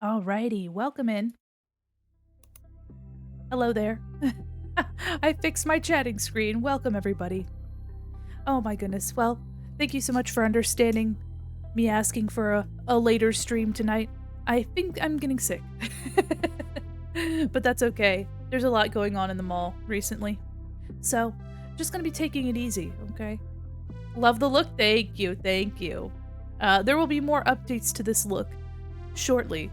Alrighty, welcome in. Hello there. I fixed my chatting screen. Welcome, everybody. Oh my goodness. Well, thank you so much for understanding me asking for a later stream tonight. I think I'm getting sick. But that's okay. There's a lot going on in the mall recently. So, just gonna be taking it easy, okay? Love the look. Thank you. Thank you. There will be more updates to this look shortly.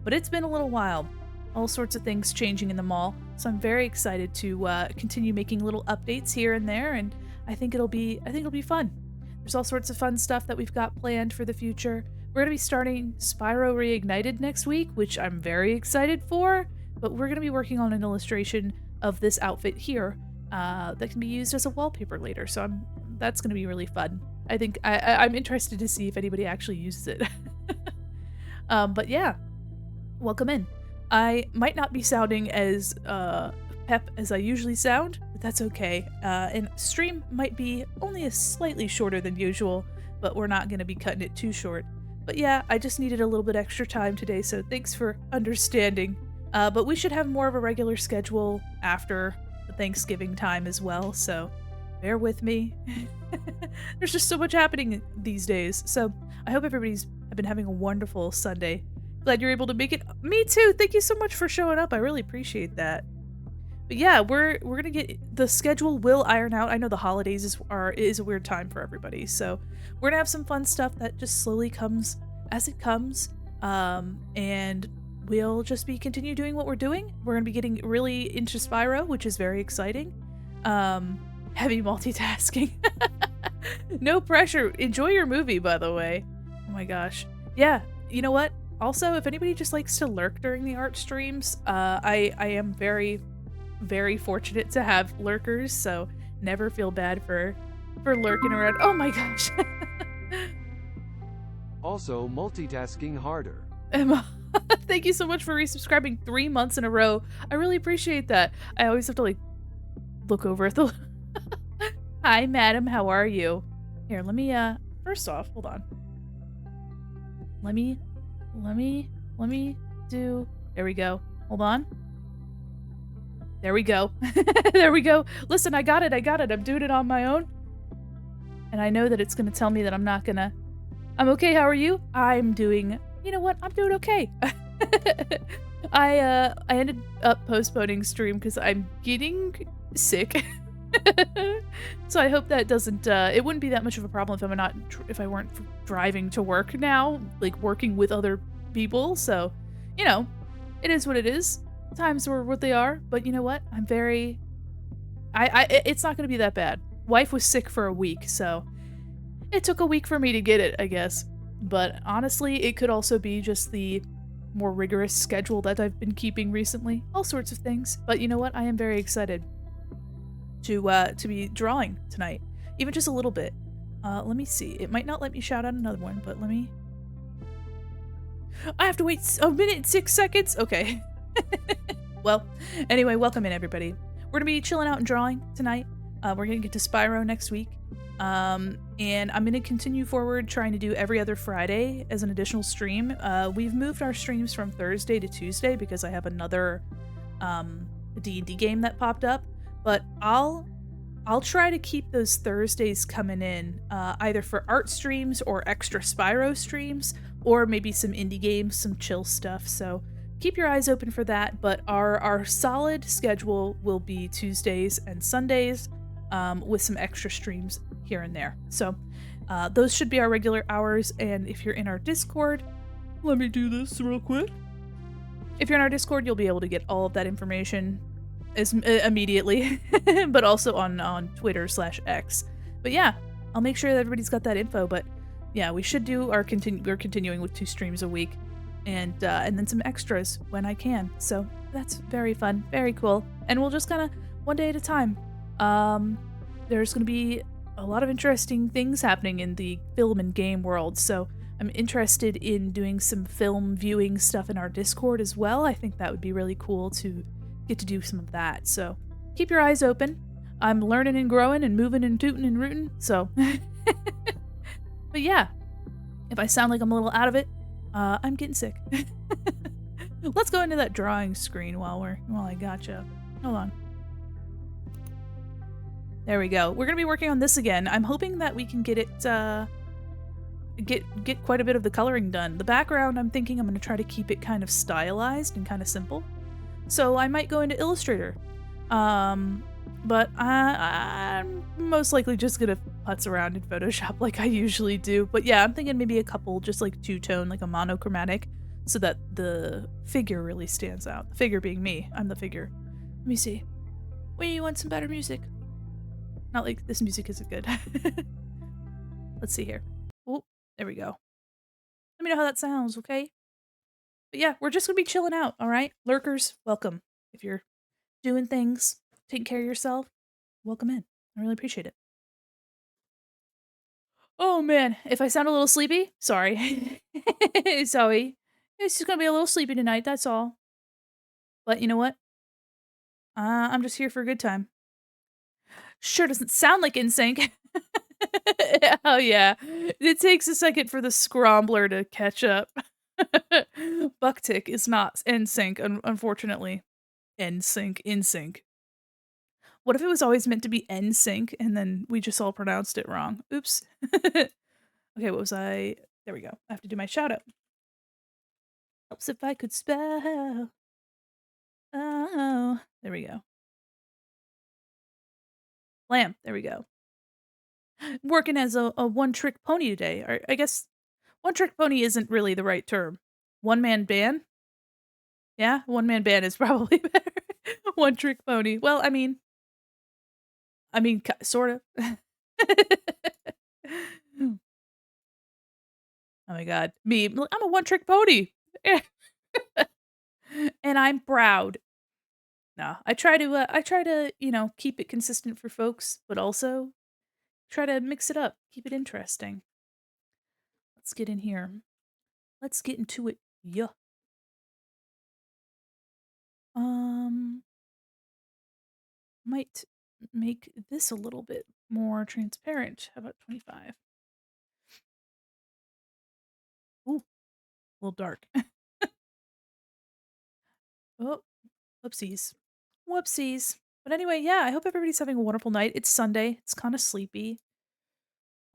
But it's been a little while. All sorts of things changing in the mall, so I'm very excited to continue making little updates here and there, and I think it'll be fun. There's all sorts of fun stuff that we've got planned for the future. We're gonna be starting Spyro Reignited next week, which I'm very excited for, but we're gonna be working on an illustration of this outfit here that can be used as a wallpaper later, so that's gonna be really fun. I think I'm interested to see if anybody actually uses it. But yeah, welcome in. I might not be sounding as pep as I usually sound, but that's okay. And stream might be only a slightly shorter than usual, but we're not going to be cutting it too short. But yeah, I just needed a little bit extra time today, so thanks for understanding. But we should have more of a regular schedule after the Thanksgiving time as well, so bear with me. There's just so much happening these days, so I hope everybody's been having a wonderful Sunday. Glad you're able to make it. Me too. Thank you so much for showing up. I really appreciate that. But yeah, we're gonna get the schedule will iron out. I know the holidays is a weird time for everybody, so we're gonna have some fun stuff that just slowly comes as it comes. And we'll just be continue doing what we're doing. We're gonna be getting really into Spyro, which is very exciting. Heavy multitasking. No pressure. Enjoy your movie, by the way. Oh my gosh. Yeah. You know what? Also, if anybody just likes to lurk during the art streams, I am very, very fortunate to have lurkers, so never feel bad for lurking around. Oh my gosh. Also, multitasking harder. Emma, thank you so much for resubscribing 3 months in a row. I really appreciate that. I always have to like look over at the Hi, madam, how are you? Here, let me first off, hold on. Let me do, there we go. Hold on. There we go. There we go. Listen, I got it. I'm doing it on my own. And I know that it's gonna tell me that I'm okay, how are you? I'm doing, you know what? I'm doing okay. I ended up postponing stream because I'm getting sick. So I hope that doesn't it wouldn't be that much of a problem if I weren't driving to work now, like working with other people. So, you know, it is what it is. Times were what they are, but you know what? I'm very it's not going to be that bad. Wife was sick for a week, so it took a week for me to get it, I guess. But honestly, it could also be just the more rigorous schedule that I've been keeping recently. All sorts of things. But you know what? I am very excited to be drawing tonight, even just a little bit. Let me see. It might not let me shout out another one, but let me. I have to wait a minute and 6 seconds. Okay. Well, anyway, welcome in everybody. We're gonna be chilling out and drawing tonight. We're gonna get to Spyro next week. And I'm gonna continue forward trying to do every other Friday as an additional stream. We've moved our streams from Thursday to Tuesday because I have another D&D game that popped up. But I'll try to keep those Thursdays coming in, either for art streams or extra Spyro streams, or maybe some indie games, some chill stuff. So keep your eyes open for that. But our solid schedule will be Tuesdays and Sundays, with some extra streams here and there. So those should be our regular hours. And if you're in our Discord, let me do this real quick. If you're in our Discord, you'll be able to get all of that information immediately, but also on Twitter/X. But yeah, I'll make sure that everybody's got that info. But yeah, we should do we're continuing with 2 streams a week, and then some extras when I can. So that's very fun, very cool, and we'll just kind of one day at a time. There's gonna be a lot of interesting things happening in the film and game world, so I'm interested in doing some film viewing stuff in our Discord as well. I think that would be really cool to get to do some of that. So keep your eyes open. I'm learning and growing and moving and tooting and rooting. So, but yeah, if I sound like I'm a little out of it, I'm getting sick. Let's go into that drawing screen while I gotcha. Hold on. There we go. We're gonna be working on this again. I'm hoping that we can get it, get quite a bit of the coloring done. The background, I'm thinking I'm gonna try to keep it kind of stylized and kind of simple. So I might go into Illustrator. But I'm most likely just gonna putz around in Photoshop like I usually do. But yeah, I'm thinking maybe a couple, just like two-tone, like a monochromatic, so that the figure really stands out. The figure being me. I'm the figure. Let me see. Wait, you want some better music? Not like this music isn't good. Let's see here. Oh, there we go. Let me know how that sounds, okay? But yeah, we're just gonna be chilling out, alright? Lurkers, welcome. If you're doing things, taking care of yourself, welcome in. I really appreciate it. Oh man, if I sound a little sleepy, sorry. Sorry. It's just gonna be a little sleepy tonight, that's all. But you know what? I'm just here for a good time. Sure doesn't sound like NSYNC. Oh yeah. It takes a second for the scrambler to catch up. Bucktick is not NSYNC, unfortunately. NSYNC. What if it was always meant to be NSYNC and then we just all pronounced it wrong? Oops. Okay, what was I? There we go. I have to do my shout out. Helps if I could spell. Oh, there we go. Lamb. There we go. Working as a one trick pony today. Or I guess one trick pony isn't really the right term. One man band? Yeah, one man band is probably better. One trick pony. Well, sort of. Oh my god. Me, I'm a one trick pony. And I'm proud. No, I try to, keep it consistent for folks, but also try to mix it up, keep it interesting. Let's get in here. Let's get into it. Yeah. Um, might make this a little bit more transparent. How about 25? Ooh, a little dark. Oh, whoopsies. Whoopsies. But anyway, yeah, I hope everybody's having a wonderful night. It's Sunday. It's kind of sleepy.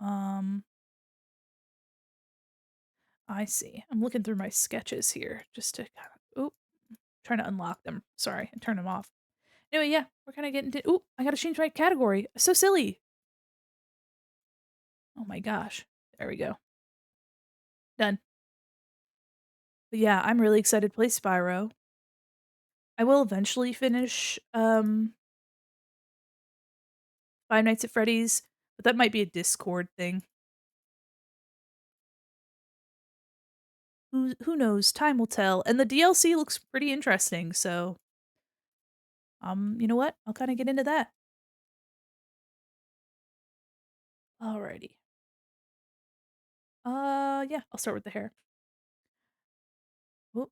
Um, I see. I'm looking through my sketches here just to kind of, oop, trying to unlock them. Sorry, and turn them off. Anyway, yeah, we're kind of getting to, ooh, I gotta change my category. So silly. Oh my gosh. There we go. Done. But yeah, I'm really excited to play Spyro. I will eventually finish Five Nights at Freddy's, but that might be a Discord thing. Who knows? Time will tell. And the DLC looks pretty interesting, so you know what? I'll kind of get into that. Alrighty. Yeah, I'll start with the hair. Whoop,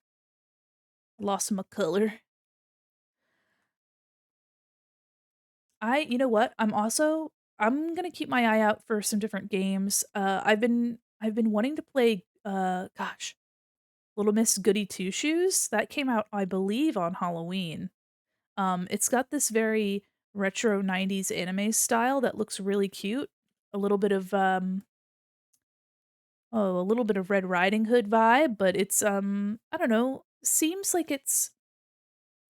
lost my color. You know what? I'm gonna keep my eye out for some different games. I've been wanting to play, gosh, Little Miss Goody Two Shoes. That came out, I believe, on Halloween. It's got this very retro 90s anime style that looks really cute. A little bit of, a little bit of Red Riding Hood vibe, but it's, I don't know, seems like it's,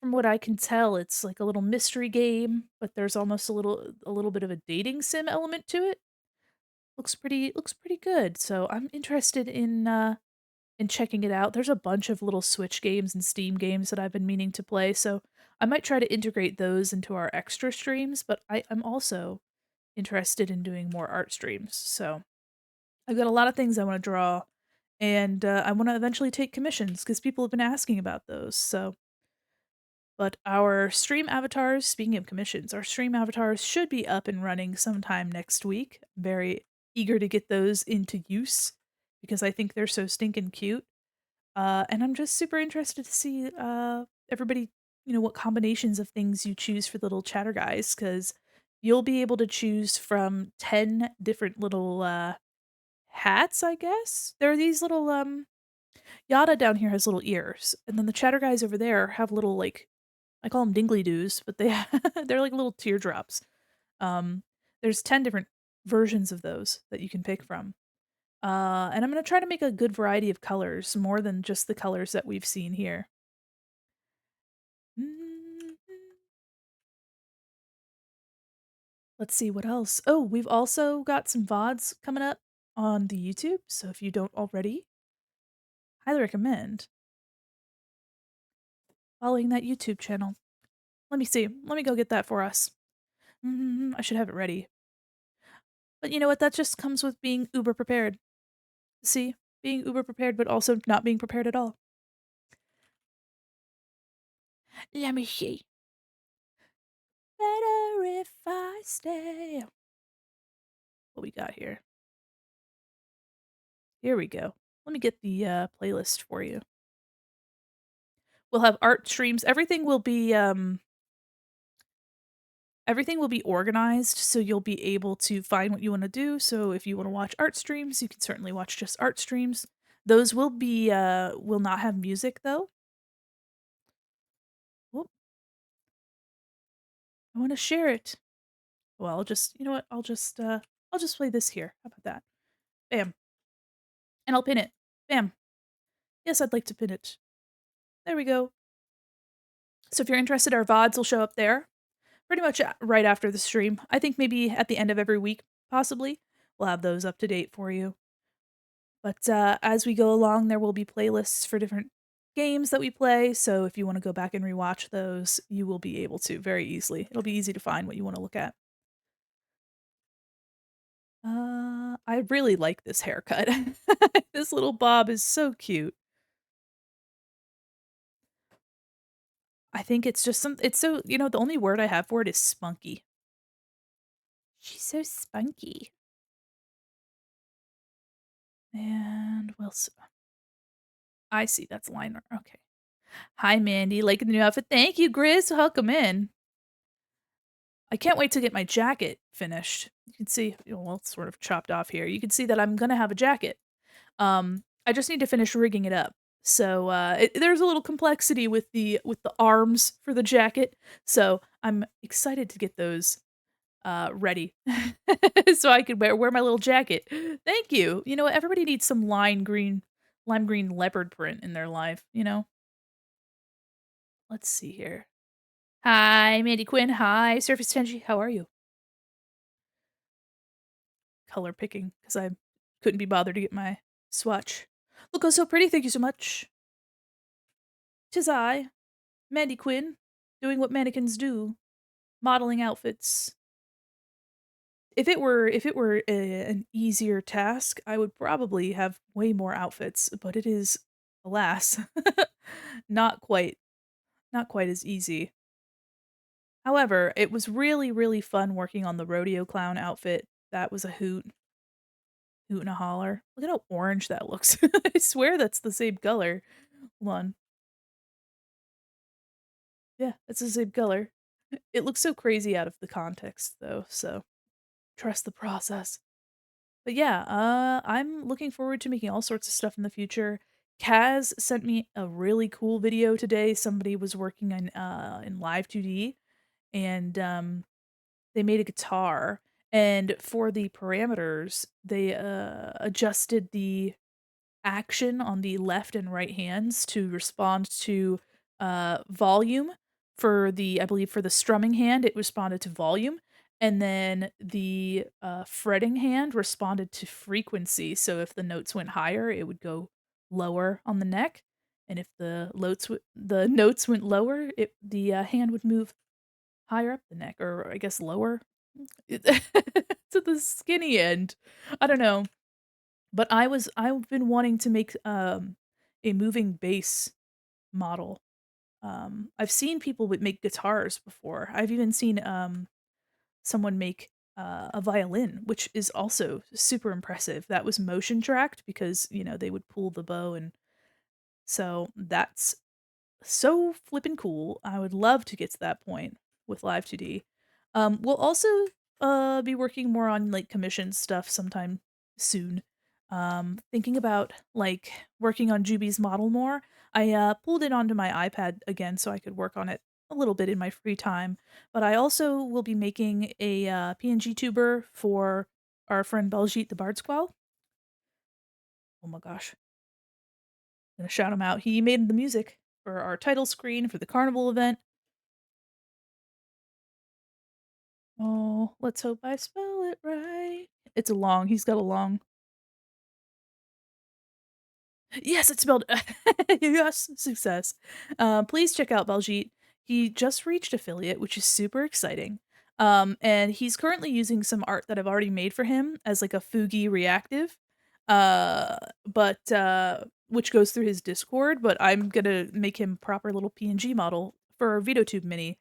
from what I can tell, it's like a little mystery game, but there's almost a little bit of a dating sim element to it. Looks pretty good. So I'm interested in checking it out. There's a bunch of little Switch games and Steam games that I've been meaning to play, so I might try to integrate those into our extra streams, but I'm also interested in doing more art streams. So I've got a lot of things I want to draw, and I want to eventually take commissions because people have been asking about those. So but our stream avatars, speaking of commissions, our stream avatars should be up and running sometime next week. I'm very eager to get those into use because I think they're so stinking cute. And I'm just super interested to see everybody, what combinations of things you choose for the little chatter guys, because you'll be able to choose from 10 different little hats, I guess. There are these little Yada down here has little ears, and then the chatter guys over there have little, like, I call them dingly doos, but they're like little teardrops. Um, there's 10 different versions of those that you can pick from. And I'm gonna try to make a good variety of colors, more than just the colors that we've seen here. Mhm. Let's see what else. Oh, we've also got some VODs coming up on the YouTube, so if you don't already, highly recommend following that YouTube channel. Let me see. Let me go get that for us. I should have it ready. But you know what? That just comes with being uber prepared. See? Being uber prepared, but also not being prepared at all. Let me see. Better if I stay. What we got here? Here we go. Let me get the playlist for you. We'll have art streams. Everything will be organized, so you'll be able to find what you want to do. So if you want to watch art streams, you can certainly watch just art streams. Those will not have music though. Whoop, I want to share it. Well, I'll just, you know what? I'll just play this here. How about that? Bam. And I'll pin it. Bam. Yes, I'd like to pin it. There we go. So if you're interested, our VODs will show up there pretty much right after the stream. I think maybe at the end of every week, possibly. We'll have those up to date for you. But as we go along, there will be playlists for different games that we play. So if you want to go back and rewatch those, you will be able to very easily. It'll be easy to find what you want to look at. I really like this haircut. This little bob is so cute. I think it's just it's so, the only word I have for it is spunky. She's so spunky. And I see, that's liner. Okay. Hi, Mandy. Liking the new outfit. Thank you, Grizz. Welcome in. I can't wait to get my jacket finished. You can see, well, it's sort of chopped off here. You can see that I'm gonna have a jacket. I just need to finish rigging it up. So there's a little complexity with the arms for the jacket. So I'm excited to get those ready, so I could wear my little jacket. Thank you. You know what? Everybody needs some lime green leopard print in their life. Let's see here. Hi, Mandy Quinn. Hi, Surface Tenji. How are you? Color picking because I couldn't be bothered to get my swatch. Look, oh, so pretty. Thank you so much. 'Tis I, Mandy Quinn, doing what mannequins do, modeling outfits. An easier task, I would probably have way more outfits, but it is, alas, not quite not quite as easy. However, it was really, really fun working on the rodeo clown outfit. That was a hoot and a holler. Look at how orange that looks. I swear that's the same color. Hold on. Yeah, it's the same color. It looks so crazy out of the context though, so trust the process. But yeah, I'm looking forward to making all sorts of stuff in the future. Kaz sent me a really cool video today. Somebody was working in Live 2D, and they made a guitar, and for the parameters, they adjusted the action on the left and right hands to respond to volume. I believe for the strumming hand, it responded to volume, and then the fretting hand responded to frequency. So if the notes went higher, it would go lower on the neck, and if the notes went lower, the hand would move higher up the neck, or I guess lower to the skinny end. I don't know. But I've been wanting to make, a moving bass model. I've seen people would make guitars before. I've even seen, someone make, a violin, which is also super impressive. That was motion tracked because, they would pull the bow, and so that's so flippin' cool. I would love to get to that point with Live 2D. We'll also, be working more on, like, commission stuff sometime soon. Thinking about, like, working on Juby's model more. I, pulled it onto my iPad again so I could work on it a little bit in my free time, but I also will be making a, PNG tuber for our friend Baljeet the Bard Squall. Oh my gosh, gonna shout him out. He made the music for our title screen for the carnival event. Oh, let's hope I spell it right. It's a long he's got a long Yes, it's spelled yes, success. Please check out Baljeet. He just reached affiliate, which is super exciting. And he's currently using some art that I've already made for him as like a Fugi reactive. But which goes through his Discord, but I'm gonna make him proper little PNG model for our VTube mini.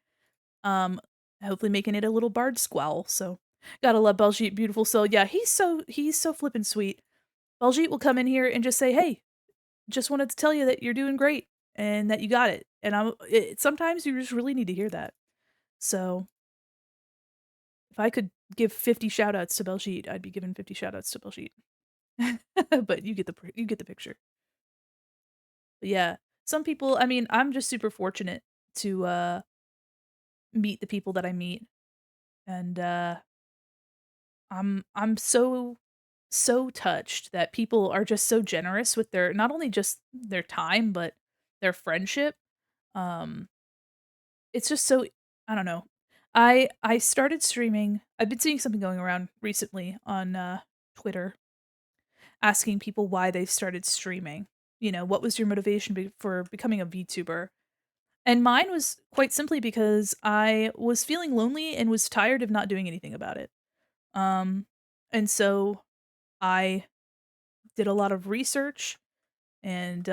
Um, hopefully making it a little bard squall. So gotta love Baljeet, beautiful soul. Yeah, he's so flippin' sweet. Baljeet will come in here and just say, "Hey, just wanted to tell you that you're doing great and that you got it." And sometimes you just really need to hear that. So, if I could give 50 shout outs to Beljeet, I'd be giving 50 shout outs to Beljeet. But you get the picture. But yeah, some people, I mean, I'm just super fortunate to meet the people that I meet, and I'm so touched that people are just so generous with their not only just their time, but their friendship. Um It's just so I don't know. I started streaming. I've been seeing something going around recently on, Twitter asking people why they started streaming. You know, "What was your motivation for becoming a VTuber?" And mine was quite simply because I was feeling lonely and was tired of not doing anything about it. Um, and so I did a lot of research and,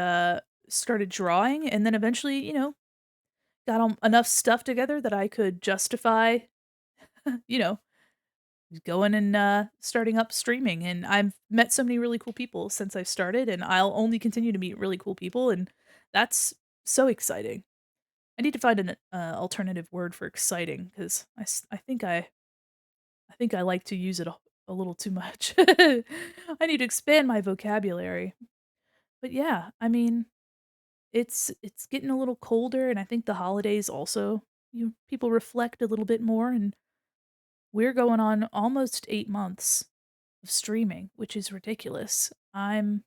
started drawing, and then eventually, got enough stuff together that I could justify you know, going and, starting up streaming, and I've met so many really cool people since I've started, and I'll only continue to meet really cool people, and that's so exciting. I need to find an, alternative word for exciting 'cause I think I like to use it a little too much. I need to expand my vocabulary. But yeah, I mean, it's getting a little colder, and I think the holidays also, people reflect a little bit more, and we're going on almost 8 months of streaming, which is ridiculous. I'm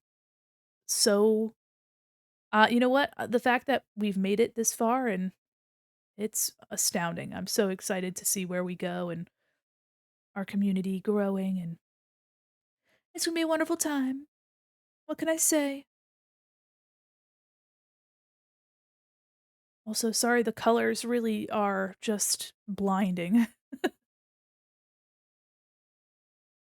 so you know what? The fact that we've made it this far and it's astounding. I'm so excited to see where we go and our community growing, and it's gonna be a wonderful time. What can I say? Also, sorry the colors really are just blinding,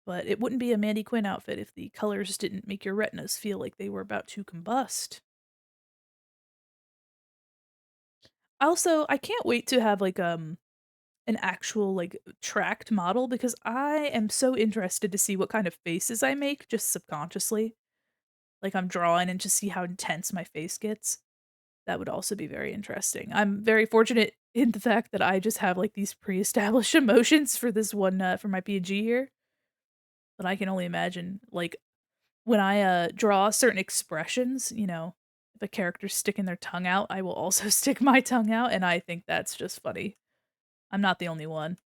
but it wouldn't be a Mandy Quin outfit if the colors didn't make your retinas feel like they were about to combust. Also, I can't wait to have, like, an actual, like, tracked model because I am so interested to see what kind of faces I make just subconsciously. Like, I'm drawing and just see how intense my face gets. That would also be very interesting. I'm very fortunate in the fact that I just have, like, these pre-established emotions for this one, for my PNG here, but I can only imagine, like, when I, draw certain expressions, if a character's sticking their tongue out, I will also stick my tongue out, and I think that's just funny. I'm not the only one.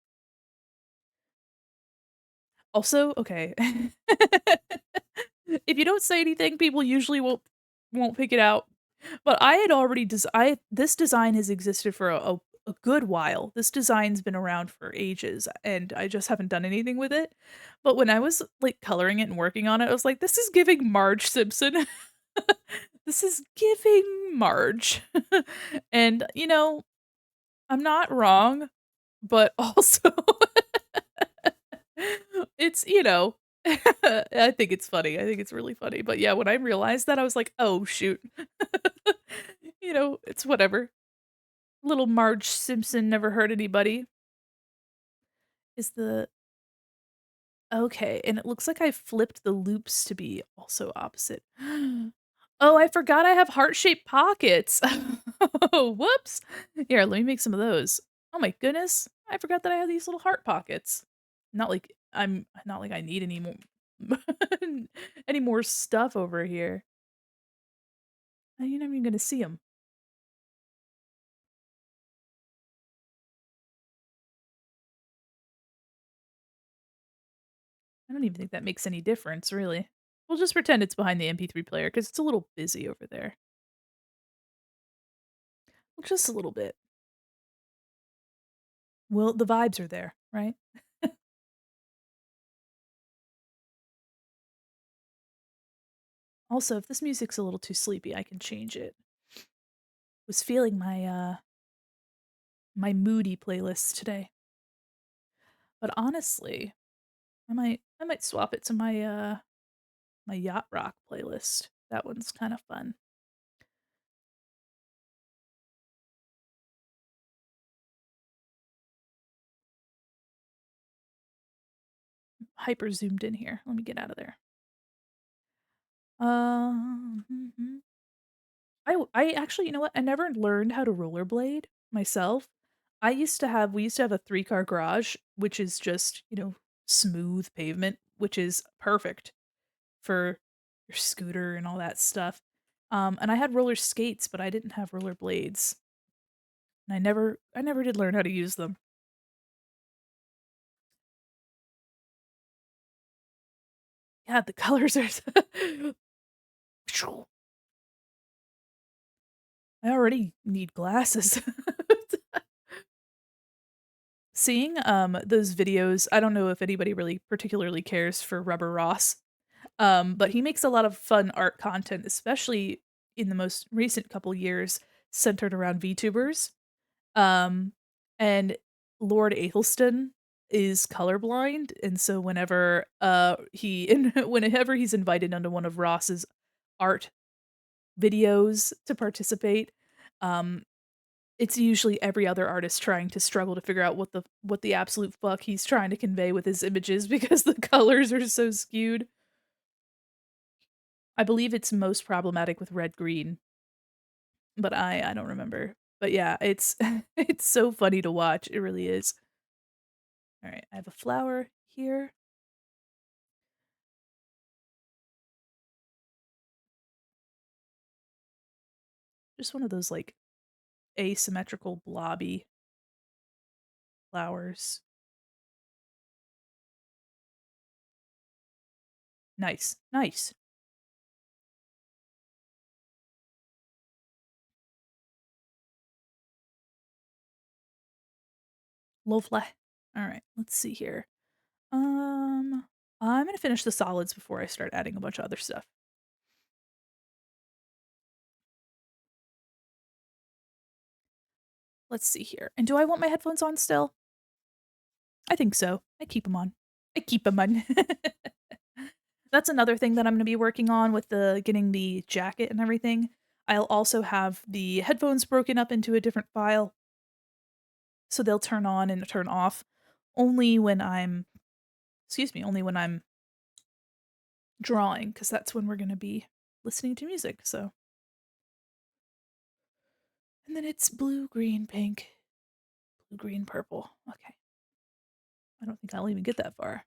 Also, okay. If you don't say anything, people usually won't pick it out. But I had already I this design has existed for a good while. This design's been around for ages, and I just haven't done anything with it. But when I was, like, coloring it and working on it, I was like, "This is giving Marge Simpson." This is giving Marge. And, I'm not wrong, but also it's, I think it's funny. I think it's really funny. But yeah, when I realized that, I was like, "Oh, shoot." It's whatever. Little Marge Simpson never hurt anybody. Is the Okay, and it looks like I flipped the loops to be also opposite. Oh, I forgot I have heart-shaped pockets. Oh, whoops. Here, let me make some of those. Oh my goodness. I forgot that I have these little heart pockets. Not like I need any any more stuff over here. You're not even gonna see them. I don't even think that makes any difference, really. We'll just pretend it's behind the MP3 player because it's a little busy over there. Well, just a little bit. Well, the vibes are there, right? Also, if this music's a little too sleepy, I can change it. Was feeling my moody playlist today. But honestly, I might swap it to my yacht rock playlist. That one's kind of fun. Hyper zoomed in here. Let me get out of there. Mhm. I actually, you know what? I never learned how to rollerblade myself. We used to have a three-car garage, which is just, smooth pavement, which is perfect for your scooter and all that stuff. And I had roller skates, but I didn't have roller blades. And I never did learn how to use them. Yeah, the colors are I already need glasses. Seeing, those videos, I don't know if anybody really particularly cares for Rubber Ross, but he makes a lot of fun art content, especially in the most recent couple years, centered around VTubers. Um, and Lord Athelstan is colorblind, and so whenever he's invited onto one of Ross's art videos to participate, um, it's usually every other artist trying to struggle to figure out what the absolute fuck he's trying to convey with his images because the colors are so skewed. I believe it's most problematic with red green, but I don't remember. But yeah, it's it's so funny to watch. It really is. All right, I have a flower here. Just one of those like asymmetrical blobby flowers. Nice. Nice. Lovely. All right, let's see here. Um I'm going to finish the solids before I start adding a bunch of other stuff. Let's see here. And do I want my headphones on still? I think so. I keep them on. I keep them on. That's another thing that I'm gonna be working on with the getting the jacket and everything. I'll also have the headphones broken up into a different file, so they'll turn on and turn off only when I'm only when I'm drawing, because that's when we're gonna be listening to music, so and then it's blue, green, pink, blue, green, purple. Okay. I don't think I'll even get that far.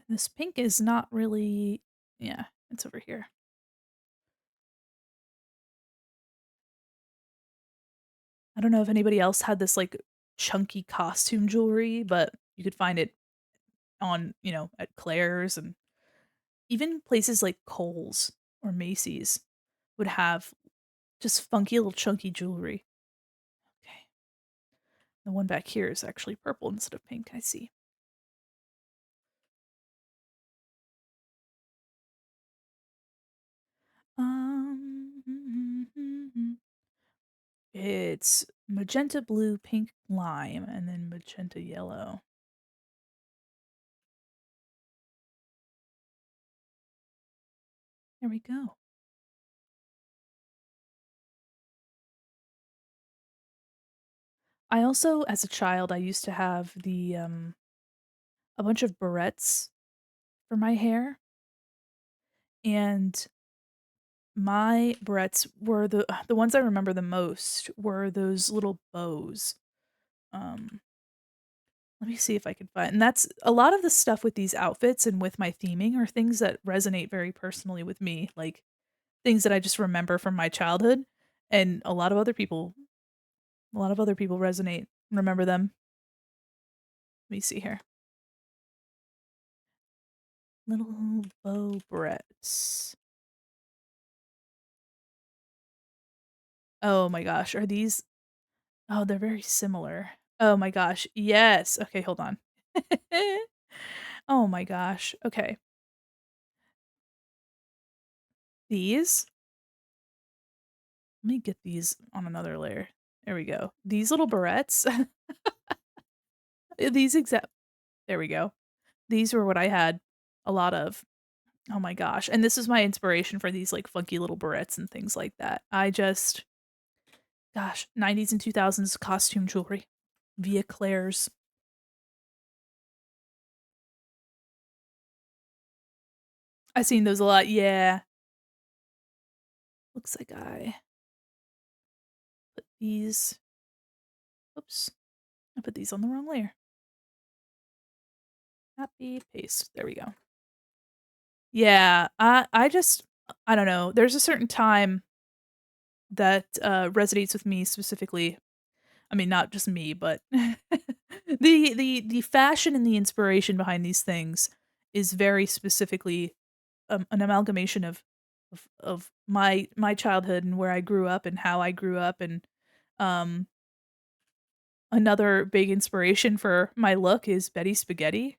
This pink is not really yeah, it's over here. I don't know if anybody else had this, like, chunky costume jewelry, but you could find it on, at Claire's and even places like Kohl's or Macy's would have just funky little chunky jewelry. Okay. The one back here is actually purple instead of pink, I see. Um, it's magenta blue, pink lime, and then magenta yellow. There we go. I also, as a child, I used to have a bunch of barrettes for my hair, and my barrettes were the ones I remember the most were those little bows. Um, let me see if I can find and that's a lot of the stuff with these outfits and with my theming are things that resonate very personally with me, like, things that I just remember from my childhood, and a lot of other people resonate remember them. Let me see here. Little bow barrettes. Oh my gosh, are these oh, they're very similar. Oh my gosh, yes. Okay, hold on. Oh my gosh, okay. These let me get these on another layer. There we go. These little barrettes, these exact there we go. These were what I had a lot of. Oh my gosh, and this is my inspiration for these, like, funky little barrettes and things like that. I just gosh, 90s and 2000s costume jewelry via Claire's. I've seen those a lot, yeah. Looks like I put these oops, I put these on the wrong layer. Copy, paste, there we go. Yeah, I just I don't know, there's a certain time that, resonates with me specifically. I mean, not just me, but the fashion and the inspiration behind these things is very specifically, an amalgamation of my childhood and where I grew up and how I grew up, and, um, another big inspiration for my look is Betty Spaghetti.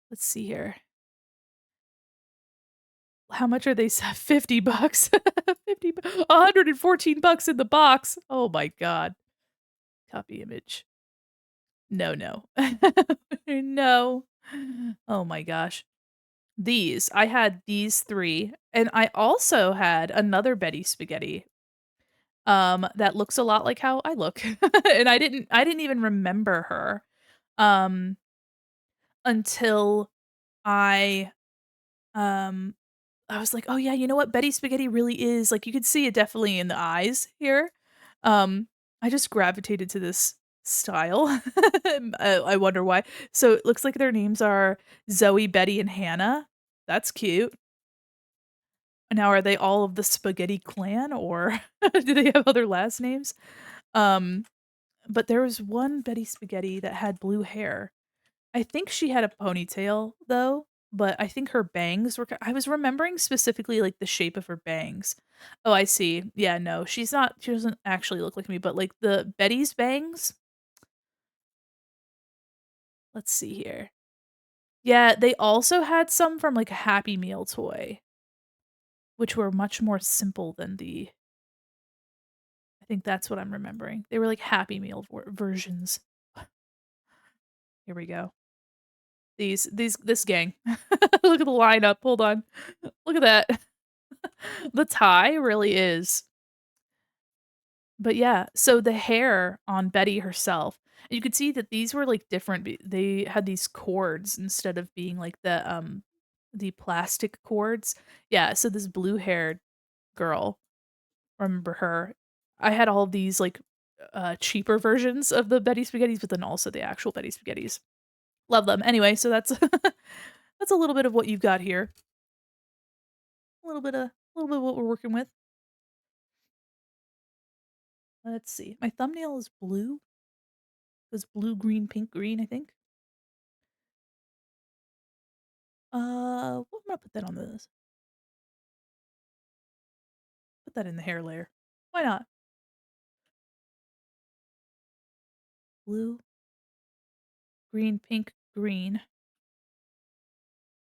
Let's see here. How much are they s $50. 50 bu $114 in the box. Oh my god. Copy image. No, no. No. Oh my gosh. I had these 3, and I also had another Betty Spaghetti, that looks a lot like how I look, and I didn't even remember her, um, until I, um I was like, "Oh, yeah, you know what? Betty Spaghetti really is" like, you could see it definitely in the eyes here. Um, I just gravitated to this style. I wonder why. So, it looks like their names are Zoe, Betty, and Hannah. That's cute. Now are they all of the Spaghetti clan, or do they have other last names? Um, but there was one Betty Spaghetti that had blue hair. I think she had a ponytail though, but I think her bangs were I was remembering specifically, like, the shape of her bangs. Oh, I see. Yeah, no, she doesn't actually look like me, but, like, the Betty's bangs let's see here. Yeah, they also had some from, like, a Happy Meal toy, which were much more simple than the I think that's what I'm remembering. They were, like, Happy Meal versions. Here we go. This gang. Look at the lineup, hold on. Look at that. The tie really is but yeah, so the hair on Betty herself, you could see that these were, like, different they had these cords instead of being, like, the plastic cords. Yeah, so this blue-haired girl, remember her. I had all of these, like, cheaper versions of the Betty Spaghettis, but then also the actual Betty Spaghettis. Love them. Anyway, so that's that's a little bit of what you've got here. A little bit of what we're working with. Let's see. My thumbnail is blue. It was blue, green, pink, green, I think. Well, I'm gonna put that on this. Put that in the hair layer. Why not? Blue, green, pink, green.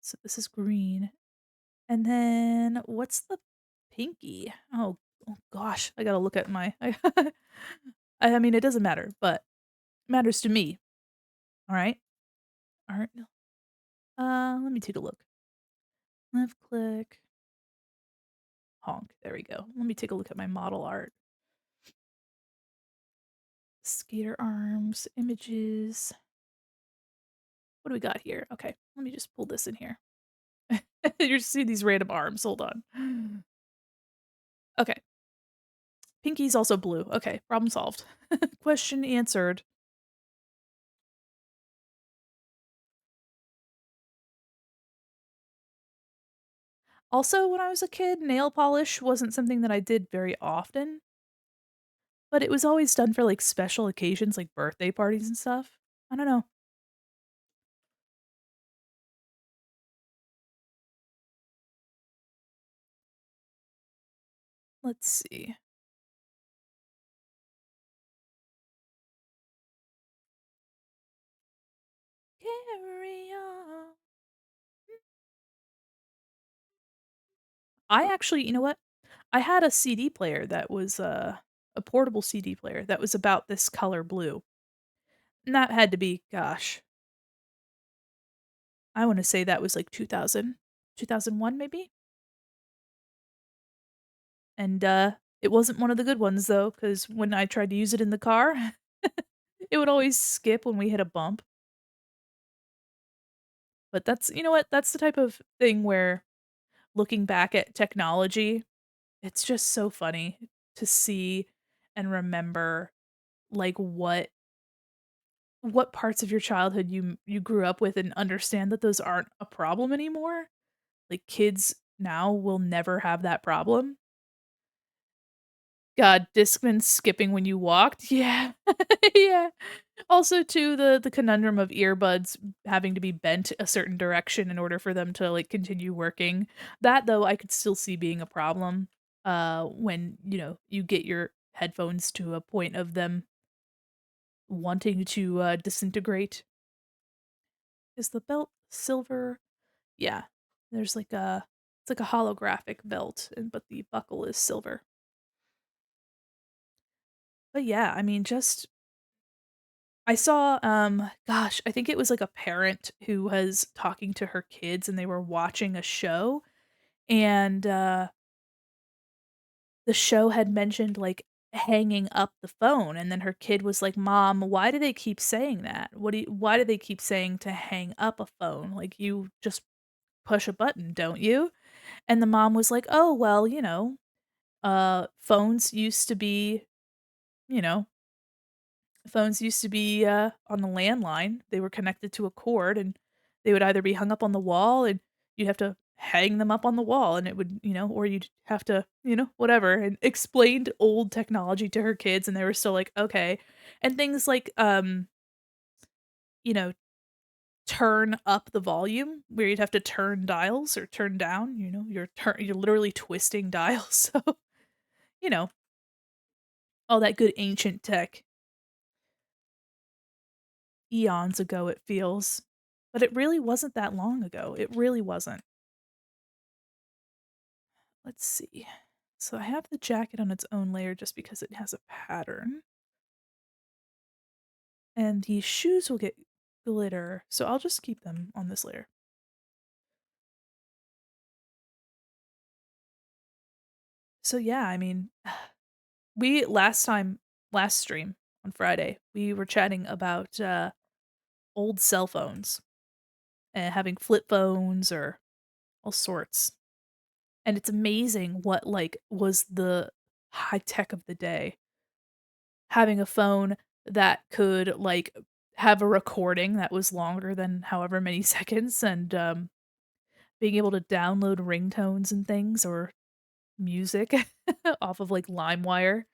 So this is green. And then what's the pinky? Oh gosh, I gotta look at my I mean, it doesn't matter, but it matters to me. All right. Art. Let me take a look. Left click. Honk. There we go. Let me take a look at my model art. Skater arms, images. What do we got here? Okay, let me just pull this in here. You're just seeing these random arms. Hold on. Okay. Pinky's also blue. Okay, problem solved. Question answered. Also, when I was a kid, nail polish wasn't something that I did very often, but it was always done for, like, special occasions, like birthday parties and stuff. I don't know. Let's see. Carry on. I actually, you know what? I had a CD player that was, a portable CD player that was about this color blue. And that had to be, gosh, I wanna say that was like 2001 maybe? And, it wasn't one of the good ones though, because when I tried to use it in the car, it would always skip when we hit a bump. But that's, you know what? That's the type of thing where looking back at technology, it's just so funny to see and remember, like, what parts of your childhood you grew up with and understand that those aren't a problem anymore. Like, kids now will never have that problem. God, Discman skipping when you walked? Yeah. Yeah. Also, too, the conundrum of earbuds having to be bent a certain direction in order for them to, like, continue working. That, though, I could still see being a problem, when, you get your headphones to a point of them wanting to, disintegrate. Is the belt silver? Yeah. There's like a it's like a holographic belt, but the buckle is silver. But yeah, I mean, just I saw, gosh, I think it was like a parent who was talking to her kids and they were watching a show, and, the show had mentioned, like, hanging up the phone, and then her kid was like, "Mom, why do they keep saying that? Why do they keep saying to hang up a phone? Like, you just push a button, don't you?" And the mom was like, "Oh, well, phones used to be, you know, on the landline. They were connected to a cord, and they would either be hung up on the wall, and you'd have to hang them up on the wall, and it would, or you'd have to, whatever," and explained old technology to her kids, and they were still like, "Okay." And things like, you know, turn up the volume where you'd have to turn dials or turn down, you're literally twisting dials. So, you know, all that good ancient tech. Eons ago, it feels. But it really wasn't that long ago. It really wasn't. Let's see. So I have the jacket on its own layer just because it has a pattern. And the shoes will get glitter, so I'll just keep them on this layer. So yeah, I mean, we last stream on Friday, we were chatting about old cell phones and having flip phones or all sorts. And it's amazing what, like, was the high tech of the day. Having a phone that could, like, have a recording that was longer than however many seconds and, being able to download ringtones and things or music off of, like, LimeWire.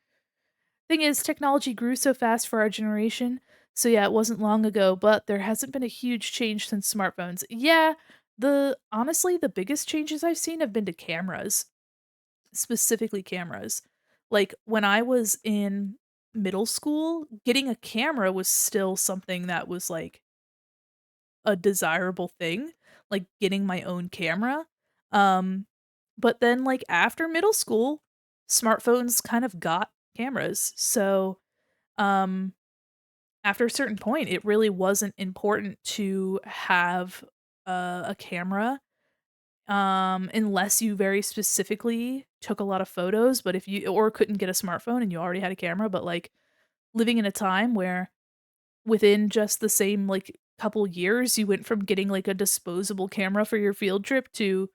Thing is, technology grew so fast for our generation, so yeah, it wasn't long ago, but there hasn't been a huge change since smartphones. Yeah, the biggest changes I've seen have been to cameras. Specifically cameras. Like, when I was in middle school, getting a camera was still something that was, like, a desirable thing, like, getting my own camera. Um, but then, like, after middle school, smartphones kind of got cameras. So, um, after a certain point, it really wasn't important to have a camera, unless you very specifically took a lot of photos, but if you or couldn't get a smartphone and you already had a camera, but, like, living in a time where within just the same, like, couple years, you went from getting, like, a disposable camera for your field trip to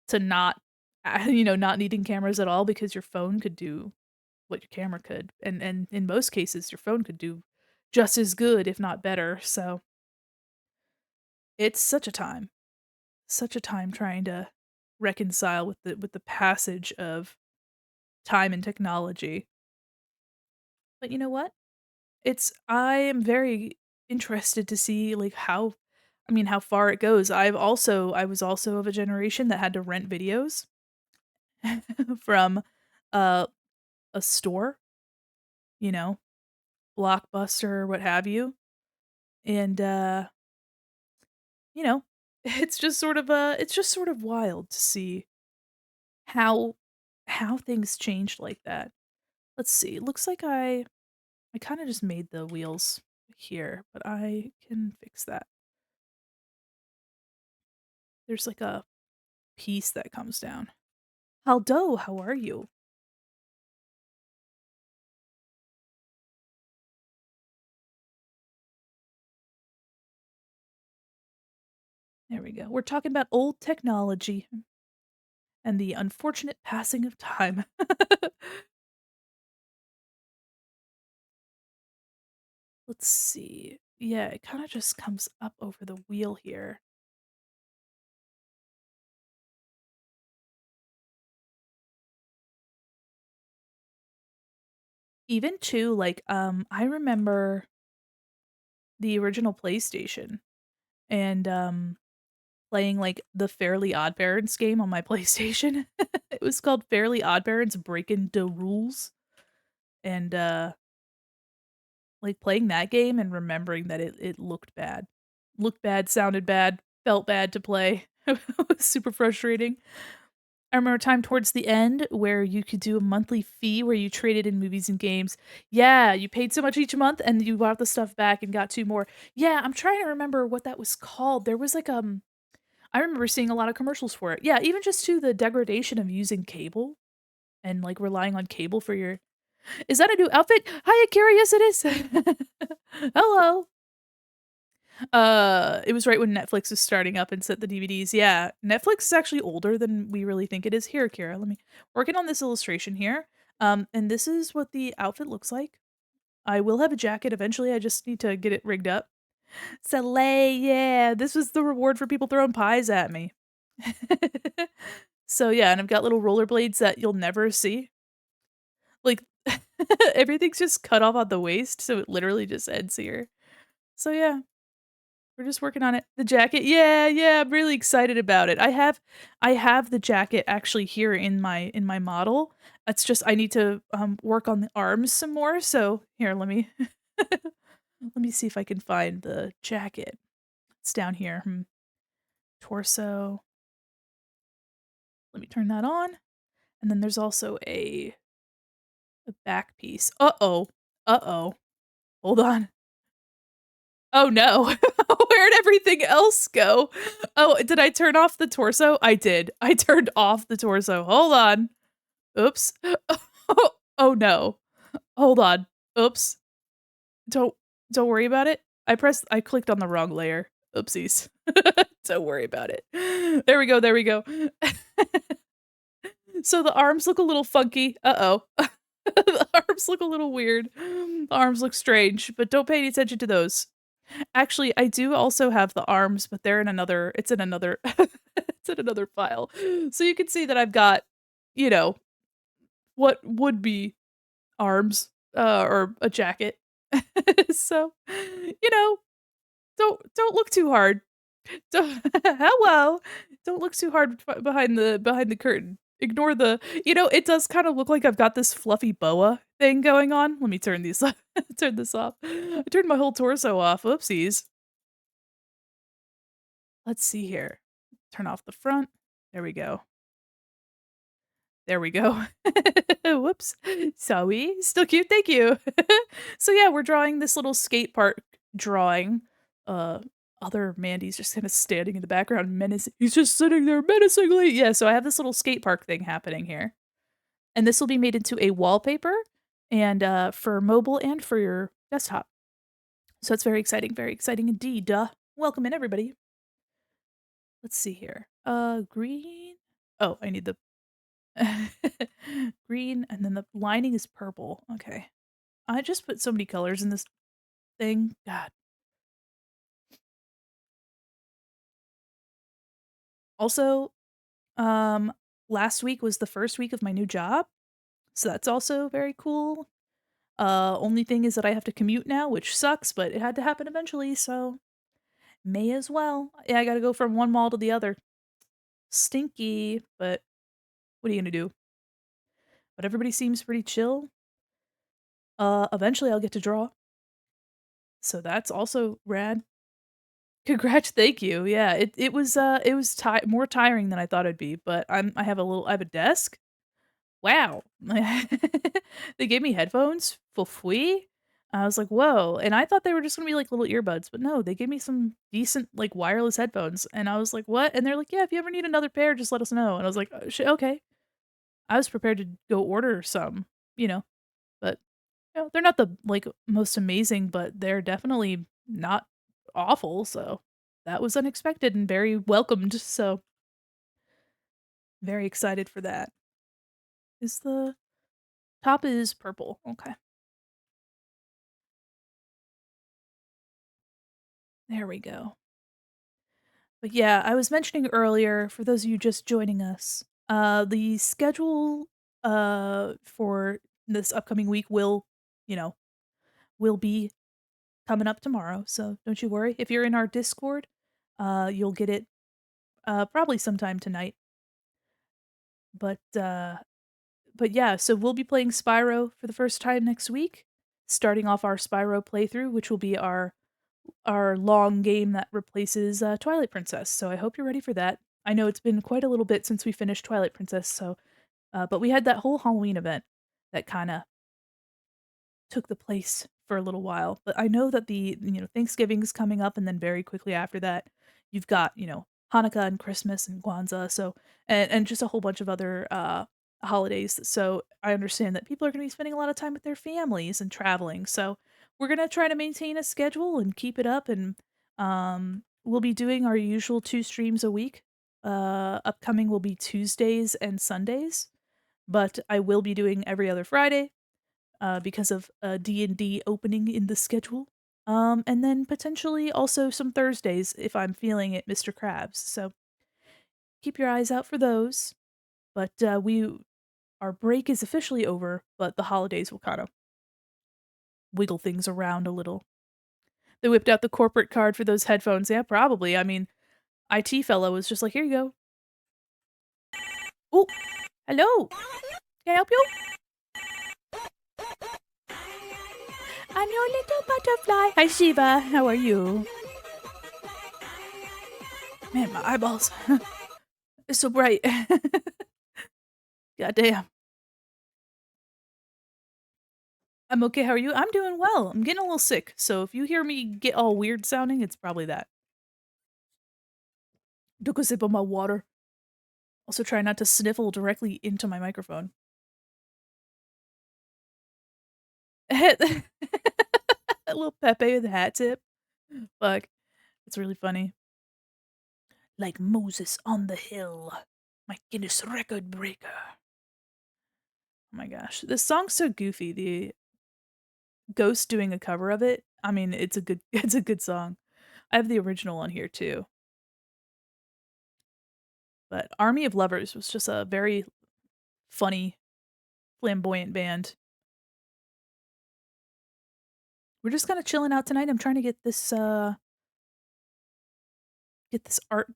to not, not needing cameras at all because your phone could do what your camera could, and in most cases, your phone could do just as good, if not better, so it's such a time trying to reconcile with the passage of time and technology. But you know what? I am very interested to see, like, how far it goes. I was also of a generation that had to rent videos from, uh, a store, you know, Blockbuster, what have you, and, you know, it's just sort of wild to see how things changed like that. Let's see, it looks like I kinda just made the wheels here, but I can fix that. There's like a piece that comes down. Haldo, how are you? There we go. We're talking about old technology and the unfortunate passing of time. Let's see. Yeah, it kinda just comes up over the wheel here. Even too, like, I remember the original PlayStation and, playing, like, the Fairly Odd Parents game on my PlayStation. It was called Fairly Odd Parents Breaking the Rules, and, like, playing that game and remembering that it looked bad. Looked bad, sounded bad, felt bad to play. It was super frustrating. I remember a time towards the end where you could do a monthly fee where you traded in movies and games. Yeah, you paid so much each month and you bought the stuff back and got 2 more. Yeah, I'm trying to remember what that was called. There was, like, I remember seeing a lot of commercials for it. Yeah, even just to the degradation of using cable and, like, relying on cable for your "Is that a new outfit? Hi, Akira, yes, it is." "Hello." It was right when Netflix was starting up and sent the DVDs. Yeah, Netflix is actually older than we really think it is. Here, Akira, let me working on this illustration here. And this is what the outfit looks like. I will have a jacket eventually, I just need to get it rigged up. Soleil, yeah, this was the reward for people throwing pies at me. So, yeah, and I've got little rollerblades that you'll never see. Like, everything's just cut off at the waist, so it literally just ends here. So, yeah. We're just working on it. The jacket, yeah, yeah, I'm really excited about it. I have the jacket actually here in my model. It's just I need to, work on the arms some more, so here, let me let me see if I can find the jacket. It's down here, torso. Let me turn that on, and then there's also a back piece. Uh-oh. Uh-oh. Hold on. Oh, no. Where'd everything else go? Oh, did I turn off the torso? I did. I turned off the torso. Hold on. Oops. Oh, no. Hold on. Oops. Don't don't worry about it. I clicked on the wrong layer. Oopsies. Don't worry about it. There we go, there we go. So the arms look a little funky. Uh-oh. The arms look a little weird. The arms look strange, but don't pay any attention to those. Actually, I do also have the arms, but they're in another it's in another it's in another file. So you can see that I've got, you know, what would be arms, or a jacket. So, you know, don't look too hard. Don't hello. Don't look too hard behind the curtain. Ignore the it does kinda look like I've got this fluffy boa thing going on. Let me turn these turn this off. I turned my whole torso off. Whoopsies. Let's see here. Turn off the front. There we go. There we go. Whoops. Sorry. Still cute, thank you. So, yeah, we're drawing this little skate park drawing. Uh, Other Mandy's just kinda standing in the background menacing he's just sitting there menacingly. Yeah, so I have this little skate park thing happening here. And this will be made into a wallpaper and, for mobile and for your desktop. So it's very exciting indeed. Welcome in, everybody. Let's see here. Green. Oh, I need the green, and then the lining is purple. Okay. I just put so many colors in this thing. God. Also, um, last week was the first week of my new job, so that's also very cool. Only thing is that I have to commute now, which sucks, but it had to happen eventually, so may as well. Yeah, I gotta go from one mall to the other. Stinky, but what are you gonna do? But everybody seems pretty chill. Eventually I'll get to draw, so that's also rad. Congrats, thank you. Yeah, it was more tiring than I thought it'd be, but I have a desk. Wow. They gave me headphones for free. I was like, "Whoa," and I thought they were just gonna be like little earbuds, but no, they gave me some decent, like, wireless headphones, and I was like, "What?" And they're like, "Yeah, if you ever need another pair, just let us know." And I was like, "Oh, okay." I was prepared to go order some, you know, but, they're not the, like, most amazing, but they're definitely not awful, so that was unexpected and very welcomed, so very excited for that. Is the top is purple, okay. There we go. But yeah, I was mentioning earlier, for those of you just joining us, the schedule for this upcoming week you know, will be coming up tomorrow. So don't you worry. If you're in our Discord, you'll get it probably sometime tonight. But yeah, so we'll be playing Spyro for the first time next week, starting off our Spyro playthrough, which will be our long game that replaces, Twilight Princess, so I hope you're ready for that. I know it's been quite a little bit since we finished Twilight Princess, so but we had that whole Halloween event that kinda took the place for a little while. But I know that Thanksgiving's coming up, and then very quickly after that, you've got, Hanukkah and Christmas and Kwanzaa, so and just a whole bunch of other, holidays. So I understand that people are gonna be spending a lot of time with their families and traveling. So we're gonna try to maintain a schedule and keep it up, and, we'll be doing our usual 2 streams a week. Upcoming will be Tuesdays and Sundays, but I will be doing every other Friday because of a D&D opening in the schedule. And then potentially also some Thursdays if I'm feeling it, Mr. Krabs. So keep your eyes out for those. But our break is officially over, but the holidays will kind of wiggle things around a little. They whipped out the corporate card for those headphones. Yeah, probably. I mean, IT fellow was just like, "Here you go." Oh, hello. Can I help you? I'm your little butterfly. Hi, Shiva. How are you? Man, my eyeballs. It's so bright. God damn. I'm okay, how are you? I'm doing well. I'm getting a little sick, so if you hear me get all weird sounding, it's probably that. Took a sip of my water. Also try not to sniffle directly into my microphone. A little Pepe with a hat tip. Fuck. It's really funny. Like Moses on the hill. My Guinness record breaker. Oh my gosh. This song's so goofy. The Ghost doing a cover of it. I mean, it's a good it's a good song. I have the original on here too. But Army of Lovers was just a very funny, flamboyant band. We're just kinda chilling out tonight. I'm trying to get this art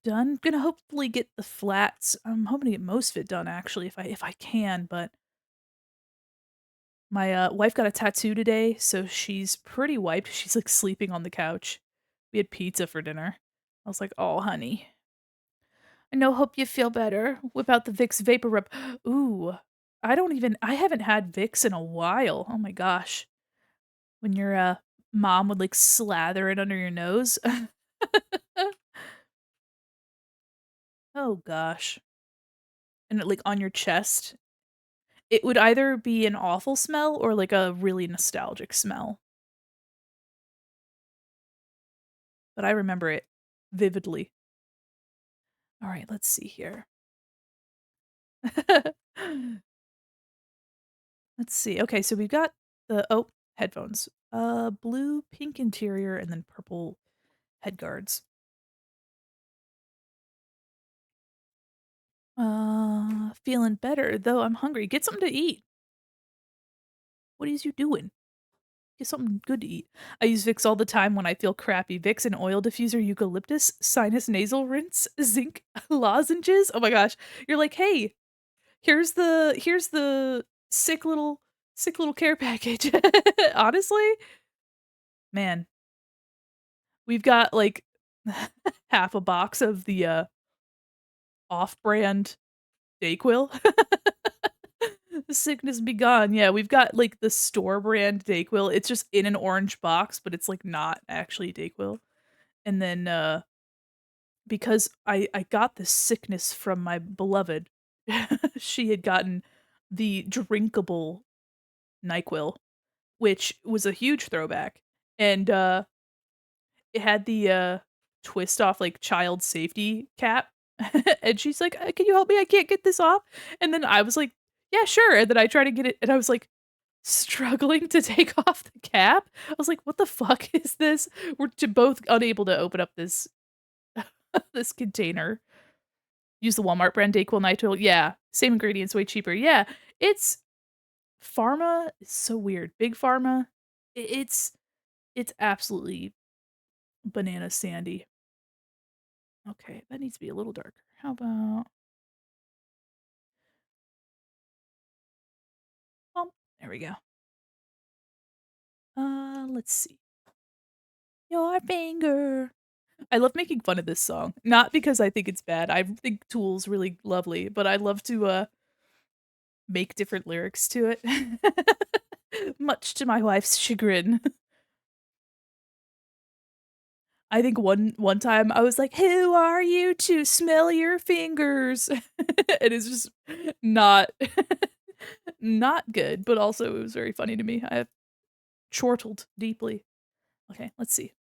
done. Gonna hopefully get the flats. I'm hoping to get most of it done actually if I can, but my, wife got a tattoo today, so she's pretty wiped. She's, like, sleeping on the couch. We had pizza for dinner. I was like, "Oh, honey. I know, hope you feel better. Whip out the Vicks Vapor Rub." Ooh, I haven't had Vicks in a while. Oh my gosh. When your, mom would, like, slather it under your nose. Oh gosh. And, like, on your chest. It would either be an awful smell or, like, a really nostalgic smell, but I remember it vividly. Alright, let's see here. Let's see. Okay, so we've got headphones. Blue, pink interior, and then purple head guards. Feeling better, though I'm hungry. Get something to eat. What is you doing? Get something good to eat. I use Vicks all the time when I feel crappy. Vicks and oil diffuser, eucalyptus, sinus nasal rinse, zinc lozenges. Oh my gosh. You're like, "Hey, here's the sick little care package." Honestly, man, we've got like half a box of the off-brand Dayquil. The sickness be gone. Yeah, we've got like the store brand Dayquil. It's just in an orange box, but it's like not actually Dayquil. And then because I got this sickness from my beloved, she had gotten the drinkable NyQuil, which was a huge throwback. And it had the twist off like child safety cap. And she's like, Can you help me? I can't get this off." And then I was like, "Yeah, sure." And then I tried to get it and I was like struggling to take off the cap. I was like, "What the fuck is this?" Both unable to open up this this container. Use the Walmart brand Dayquil Nitrile. Yeah, same ingredients, way cheaper. Yeah, it's pharma is so weird. Big pharma, it's absolutely banana sandy. Okay, that needs to be a little darker. How about there we go. Let's see. Your finger. I love making fun of this song, not because I think it's bad. I think Tool's really lovely, but I love to make different lyrics to it. Much to my wife's chagrin. I think one time I was like, "Who are you to smell your fingers?" And it's just not not good, but also it was very funny to me. I have chortled deeply. Okay, let's see.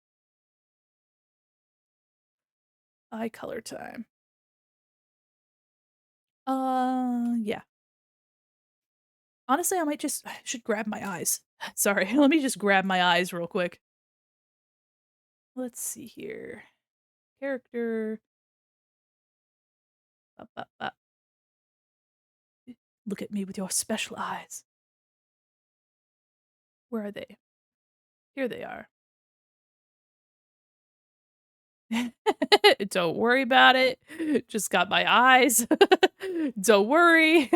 Eye color time. Yeah. Honestly, I should grab my eyes. Sorry, let me just grab my eyes real quick. Let's see here. Character. Up, up, up. Look at me with your special eyes. Where are they? Here they are. Don't worry about it. Just got my eyes. Don't worry.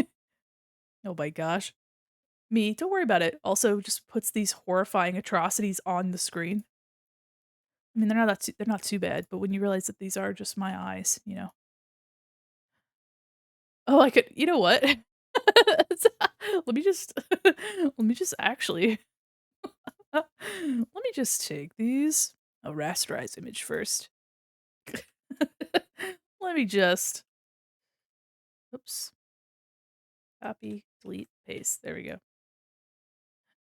Oh my gosh. Me, don't worry about it. Also just puts these horrifying atrocities on the screen. I mean, they're not too bad, but when you realize that these are just my eyes, you know. Oh, I could you know what? Let me just let me just actually let me just take these a rasterized image first. Let me just oops, copy, delete, paste. There we go.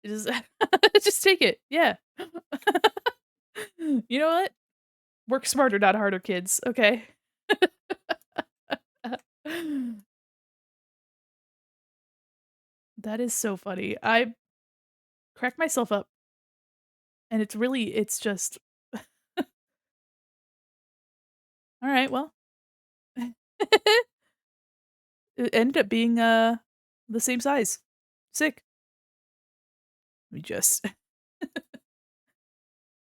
Just just take it. Yeah. You know what? Work smarter, not harder, kids, okay? That is so funny. I crack myself up, and it's just alright, well, it ended up being, the same size. Sick. Let me just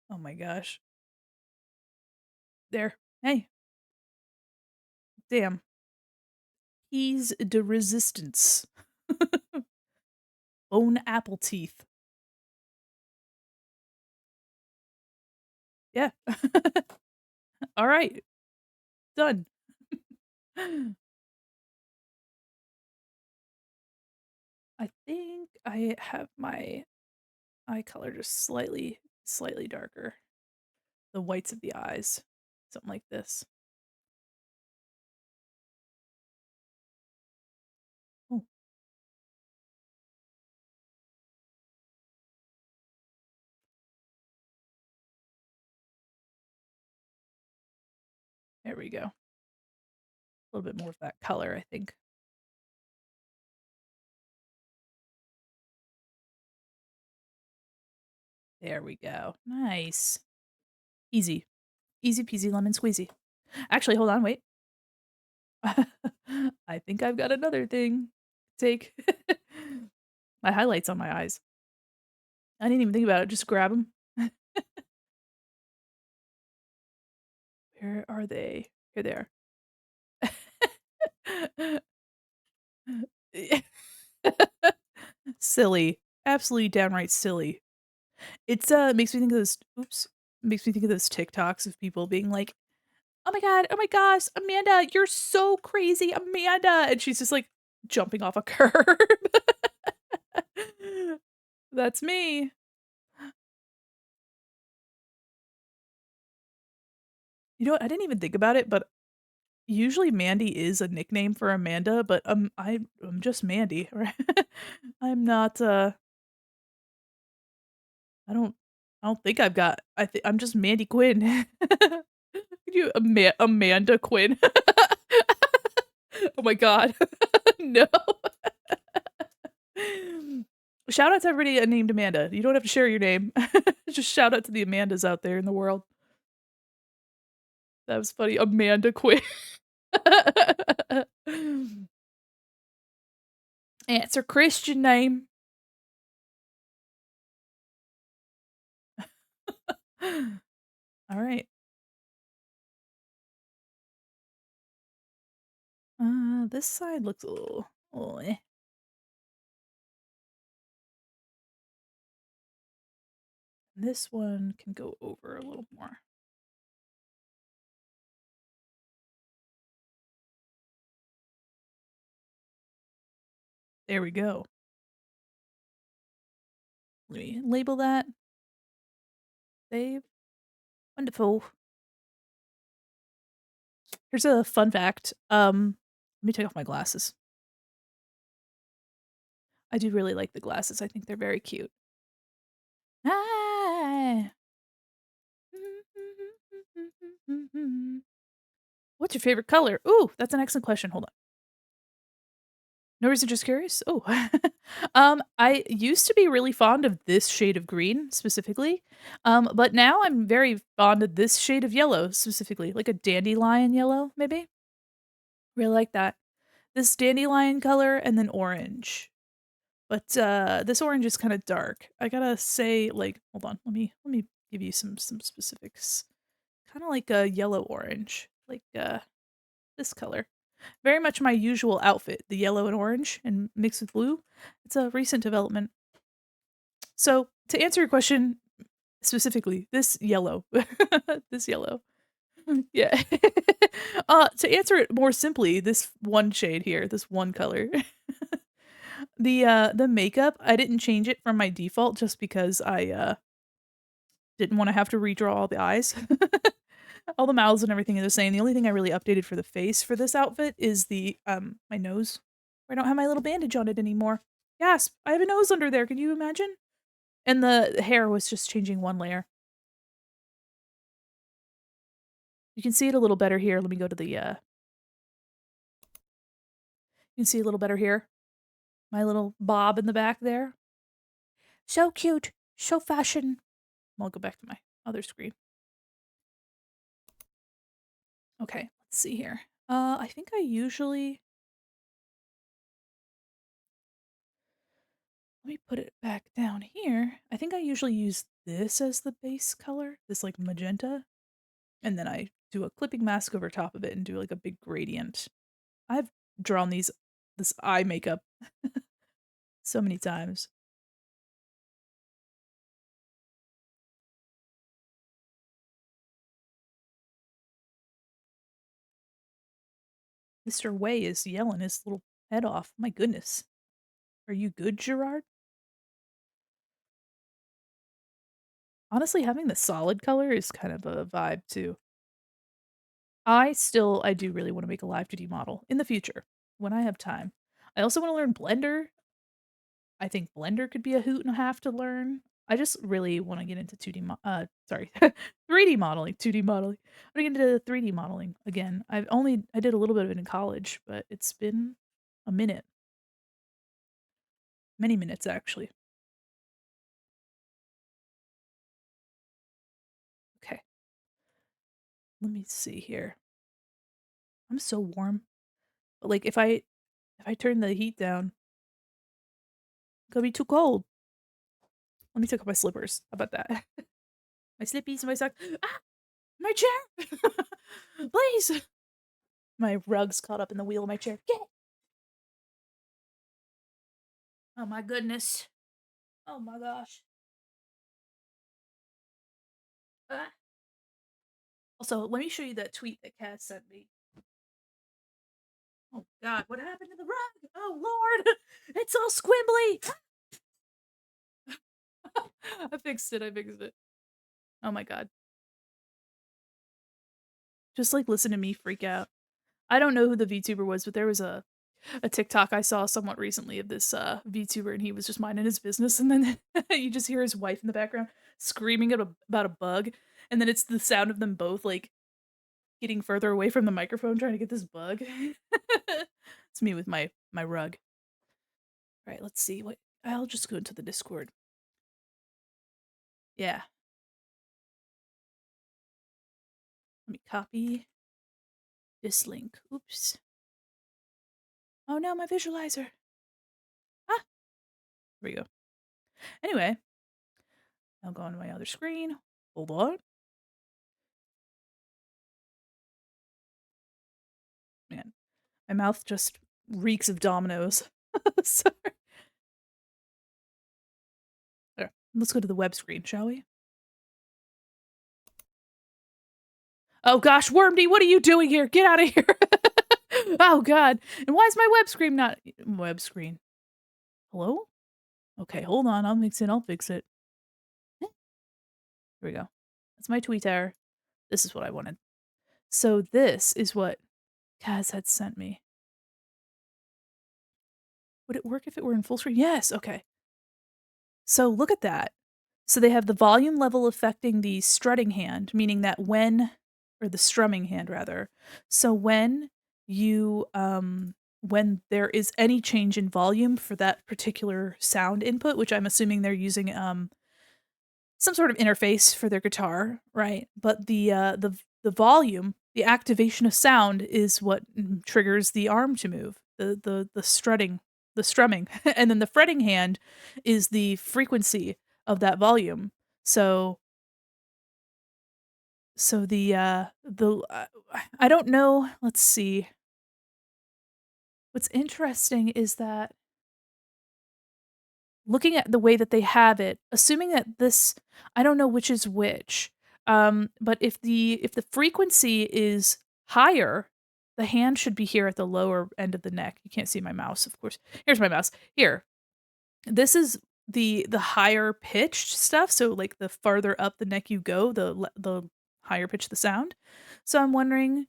oh my gosh. There. Hey, damn. He's de resistance. Bone apple teeth. Yeah. Alright, done. I think I have my eye color just slightly darker. The whites of the eyes. Something like this. Oh, there we go. A little bit more of that color, I think. There we go. Nice. Easy. Easy peasy lemon squeezy. Actually, hold on, wait. I think I've got another thing. Take my highlights on my eyes. I didn't even think about it. Just grab them. Where are they? Here they are. Silly. Absolutely downright silly. It's, makes me think of those oops. Makes me think of those TikToks of people being like, "Oh my god, oh my gosh, Amanda, you're so crazy, Amanda," and she's just, like, jumping off a curb. That's me. You know what? I didn't even think about it, but usually Mandy is a nickname for Amanda, but, I'm just Mandy, right? I'm not, I don't I don't think I've got I'm just Mandy Quinn. You Amanda Quinn. Oh my god. No. Shout out to everybody named Amanda. You don't have to share your name. Just shout out to the Amandas out there in the world. That was funny. Amanda Quinn. It's her Christian name. Alright. This side looks a little eh. This one can go over a little more. There we go. Let me label that. Save. Wonderful. Here's a fun fact. Let me take off my glasses. I do really like the glasses. I think they're very cute. Ah. What's your favorite color? Ooh, that's an excellent question. Hold on. No reason, just curious. Oh, I used to be really fond of this shade of green specifically, but now I'm very fond of this shade of yellow specifically, like a dandelion yellow, maybe. Really like that. This dandelion color and then orange. But, this orange is kinda dark. I gotta say, like hold on, let me give you some specifics. Kinda like a yellow orange, like, this color. Very much my usual outfit, the yellow and orange and mixed with blue. It's a recent development. So, to answer your question specifically, this yellow. This yellow. Yeah. To answer it more simply, this one shade here, this one color. The makeup, I didn't change it from my default just because I, didn't wanna have to redraw all the eyes. All the mouths and everything are the same. The only thing I really updated for the face for this outfit is my nose. I don't have my little bandage on it anymore. Gasp! I have a nose under there, can you imagine? And the hair was just changing one layer. You can see it a little better here. Let me go to you can see a little better here. My little bob in the back there. So cute. So fashion. I'll go back to my other screen. Okay, let's see here. I think I usually let me put it back down here. I think I usually use this as the base color, this like magenta, and then I do a clipping mask over top of it and do like a big gradient. I've drawn this eye makeup so many times. Mr. Way is yelling his little head off. My goodness. Are you good, Gerard? Honestly, having the solid color is kind of a vibe too. I do really wanna make a live 2D model in the future when I have time. I also wanna learn Blender. I think Blender could be a hoot and a half to learn. I just really wanna get into 3D modeling, 2D modeling. I wanna get into 3D modeling again. I did a little bit of it in college, but it's been a minute. Many minutes, actually. let me see here. I'm so warm. But, like, if I turn the heat down, it's gonna be too cold. Let me take off my slippers. How about that? My slippies, my socks. Ah! My chair! Please! My rug's caught up in the wheel of my chair. Get it! Oh my goodness. Oh my gosh. Ah. Also, let me show you that tweet that Cass sent me. Oh god, what happened to the rug? Oh lord! It's all squimbly! I fixed it, I fixed it. Oh my god. Just, like, listen to me freak out. I don't know who the VTuber was, but there was a TikTok I saw somewhat recently of this, VTuber, and he was just minding his business, and then you just hear his wife in the background screaming about a bug, and then it's the sound of them both, like, getting further away from the microphone trying to get this bug. It's me with my rug. Alright, let's see what I'll just go into the Discord. Yeah. Let me copy this link. Oops. Oh no, my visualizer. Ah, here we go. Anyway, I'll go on to my other screen. Hold on. Man, my mouth just reeks of Dominoes. Sorry. There. Let's go to the web screen, shall we? Oh gosh, Wormdy, what are you doing here? Get out of here. Oh god. And why is my web screen not web screen? Hello? Okay, hold on. I'll mix it. I'll fix it. Here we go. That's my tweeter. This is what I wanted. So this is what Kaz had sent me. Would it work if it were in full screen? Yes. Okay. So look at that. So they have the volume level affecting the strutting hand, meaning that or the strumming hand rather. So when there is any change in volume for that particular sound input, which I'm assuming they're using some sort of interface for their guitar, right? But the volume, the activation of sound is what triggers the arm to move. The strutting, the strumming, and then the fretting hand is the frequency of that volume. So the I don't know. Let's see. What's interesting is that looking at the way that they have it, assuming that this I don't know which is which, but if the frequency is higher, the hand should be here at the lower end of the neck. You can't see my mouse, of course. Here's my mouse. Here. This is the higher pitched stuff, so, like, the farther up the neck you go, the higher pitch the sound. So I'm wondering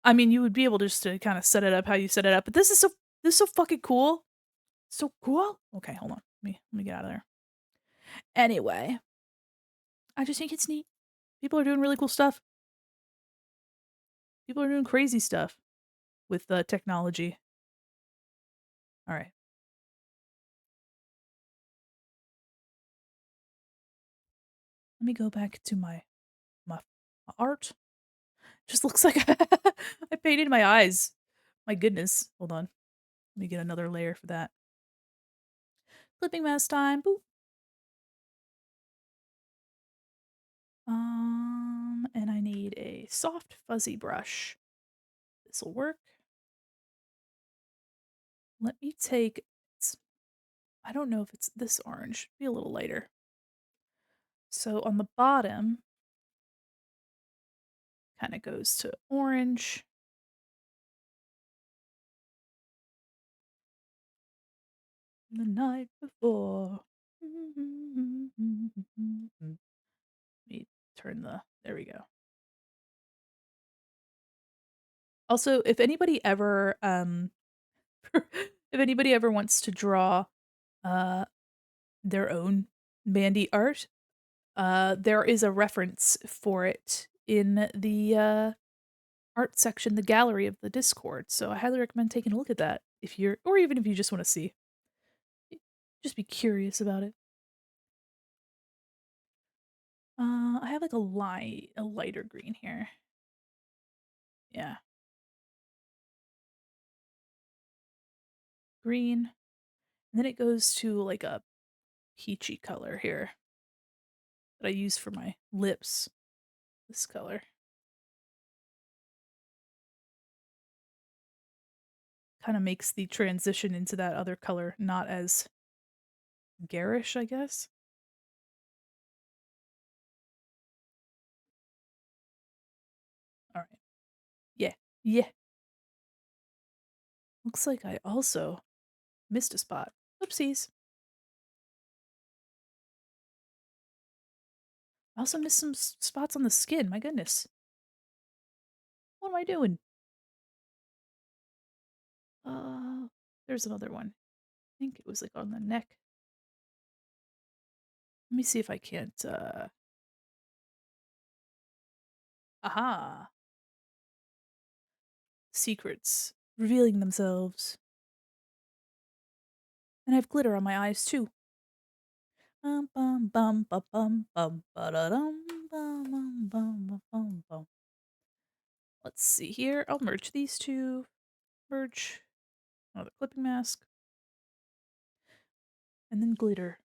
I mean, you would be able just to kinda set it up how you set it up, but this is so fucking cool. So cool. Okay, hold on. Let me get out of there. Anyway, I just think it's neat. People are doing really cool stuff. People are doing crazy stuff with technology. All right, let me go back to my art. Just looks like I painted my eyes. My goodness. Hold on. Let me get another layer for that. Clipping mask time. Boop. And I need a soft fuzzy brush. This will work. Let me take. I don't know if it's this orange. Be a little lighter. So on the bottom, kind of goes to orange. The night before. Let me turn there we go. Also, if anybody ever if anybody ever wants to draw uh their own Mandi art, there is a reference for it in the art section, the gallery of the Discord. So I highly recommend taking a look at that if you're or even if you just want to see. Just be curious about it. I have like a lighter green here. Yeah. Green. And then it goes to like a peachy color here that I use for my lips. This color. Kind of makes the transition into that other color not as garish, I guess. All right. Yeah. Yeah. Looks like I also missed a spot. Oopsies. I also missed some spots on the skin. My goodness. What am I doing? Uh, there's another one. I think it was like on the neck. Let me see if I can't, aha. Secrets revealing themselves. And I have glitter on my eyes too. Bum bum bum ba bum bum ba da dum bum bum bum ba bum bum. Let's see here. I'll merge these two. Merge another clipping mask. And then glitter.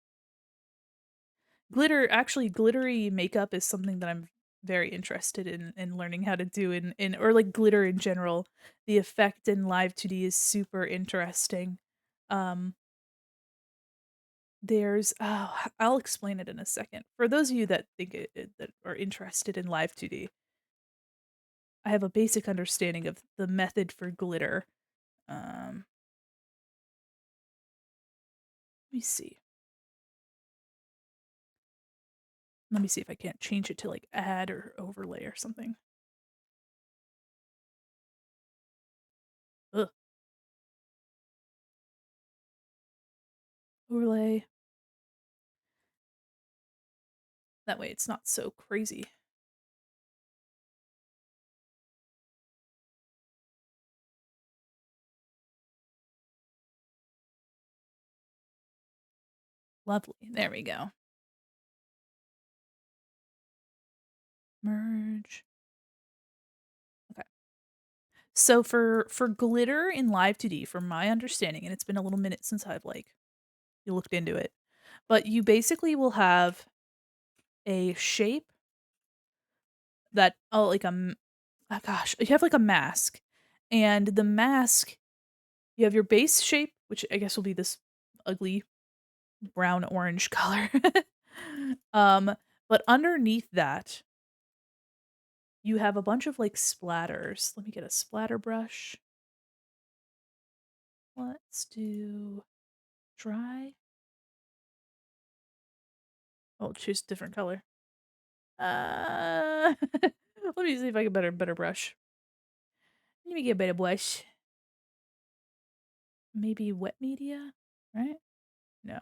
Glitter, actually, glittery makeup is something that I'm very interested in learning how to do in or like glitter in general. The effect in Live 2D is super interesting. Um, there's I'll explain it in a second. For those of you that that are interested in Live 2D, I have a basic understanding of the method for glitter. Let me see. Let me see if I can't change it to like add or overlay or something. Ugh. Overlay. That way it's not so crazy. Lovely. There we go. Merge. Okay. So for glitter in Live 2D, from my understanding, and it's been a little minute since I've like you looked into it, but you basically will have a shape that oh like oh gosh, you have like a mask, and the mask you have your base shape, which I guess will be this ugly brown orange color. um, but underneath that, you have a bunch of like splatters. Let me get a splatter brush. Let's do dry. Oh, choose a different color. Let me see if I can better brush. Let me get a better brush. Maybe wet media, right? No,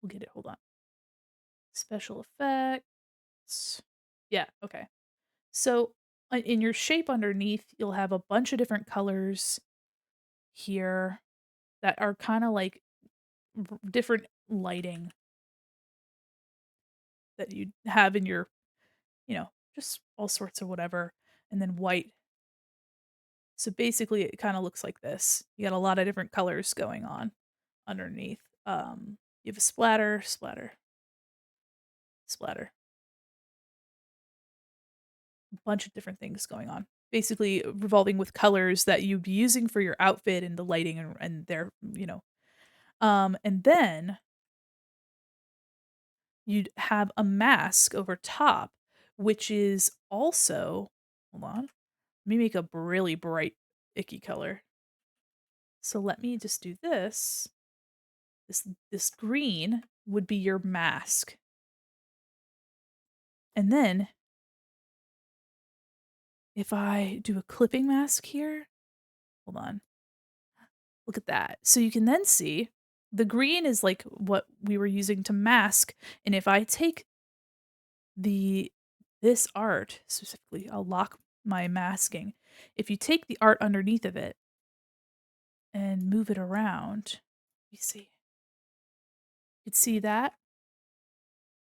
we'll get it. Hold on. Special effects. Yeah. Okay. So in your shape underneath, you'll have a bunch of different colors here that are kind of like different lighting that you have in your, just all sorts of whatever, and then white. So basically, it kind of looks like this. You got a lot of different colors going on underneath. You have a splatter, splatter, splatter, a bunch of different things going on. Basically, revolving with colors that you'd be using for your outfit and the lighting and their, and then you'd have a mask over top, which is also, hold on, let me make a really bright, icky color. So let me just do this. This green would be your mask. And then if I do a clipping mask here, hold on. Look at that. So you can then see the green is like what we were using to mask. And if I take this art specifically, I'll lock my masking. If you take the art underneath of it and move it around, you see. You can see that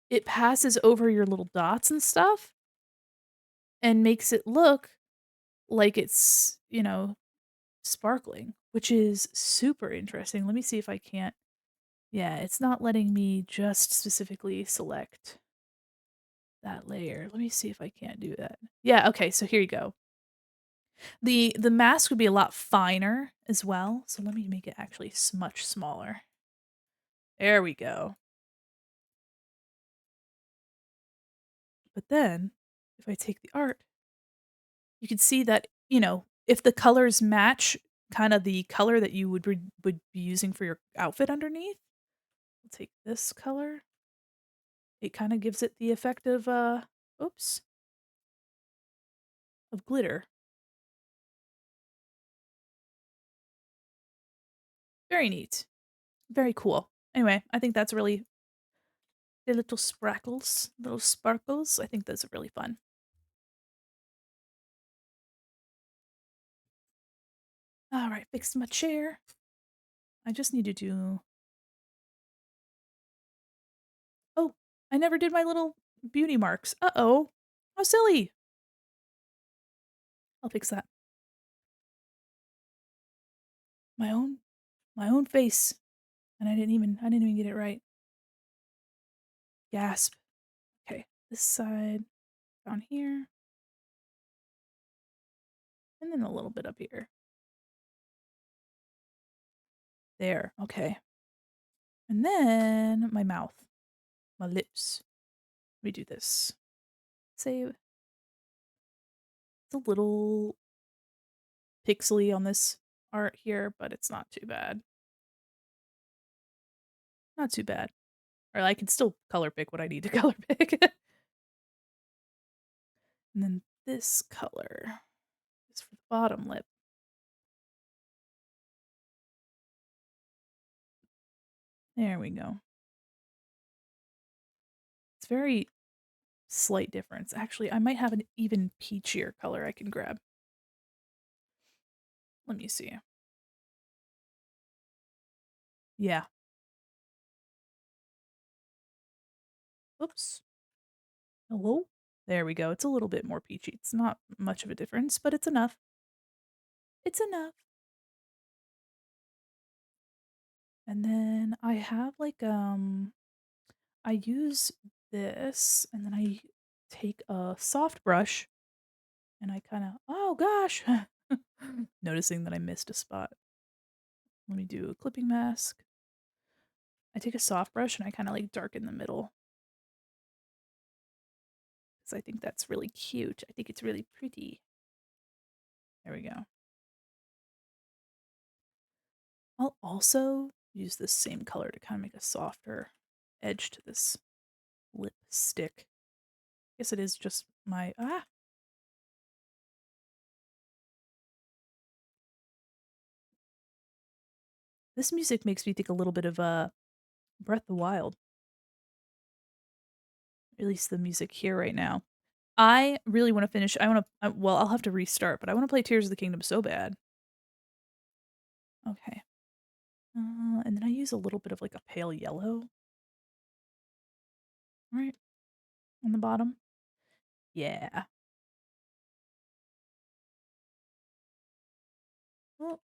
it passes over your little dots and stuff and makes it look like it's, sparkling, which is super interesting. Let me see if I can't. Yeah, it's not letting me just specifically select that layer. Let me see if I can't do that. Yeah, okay, so here you go. The mask would be a lot finer as well, so let me make it actually much smaller. There we go. But then, if I take the art, you can see that, if the colors match kind of the color that you would be using for your outfit underneath, I'll take this color. It kind of gives it the effect of oops, of glitter. Very neat. Very cool. Anyway, I think that's really the little sprackles, little sparkles. I think those are really fun. All right, fixed my chair. I just need to do. Oh, I never did my little beauty marks. Uh-oh. How silly. I'll fix that. My own my own face. And I didn't even get it right. Gasp. Okay. This side down here. And then a little bit up here. There. Okay. And then my mouth. My lips. Let me do this. Say it's a little pixely on this art here, but it's not too bad. Not too bad. Or I can still color pick what I need to color pick. And then this color is for the bottom lip. There we go. It's very slight difference. Actually, I might have an even peachier color I can grab. Let me see. Yeah. Oops. Hello? There we go. It's a little bit more peachy. It's not much of a difference, but it's enough. It's enough. And then I have like I use this and then I take a soft brush and I kind of oh gosh, noticing that I missed a spot. Let me do a clipping mask. I take a soft brush and I kind of like darken the middle because I think that's really cute. I think it's really pretty. There we go. I'll also use this same color to kind of make a softer edge to this lipstick. I guess it is just my This music makes me think a little bit of Breath of the Wild. At least the music here right now. I really want to finish. I want to. Well, I'll have to restart, but I want to play Tears of the Kingdom so bad. Okay. And then I use a little bit of like a pale yellow. Right on the bottom. Yeah. Well,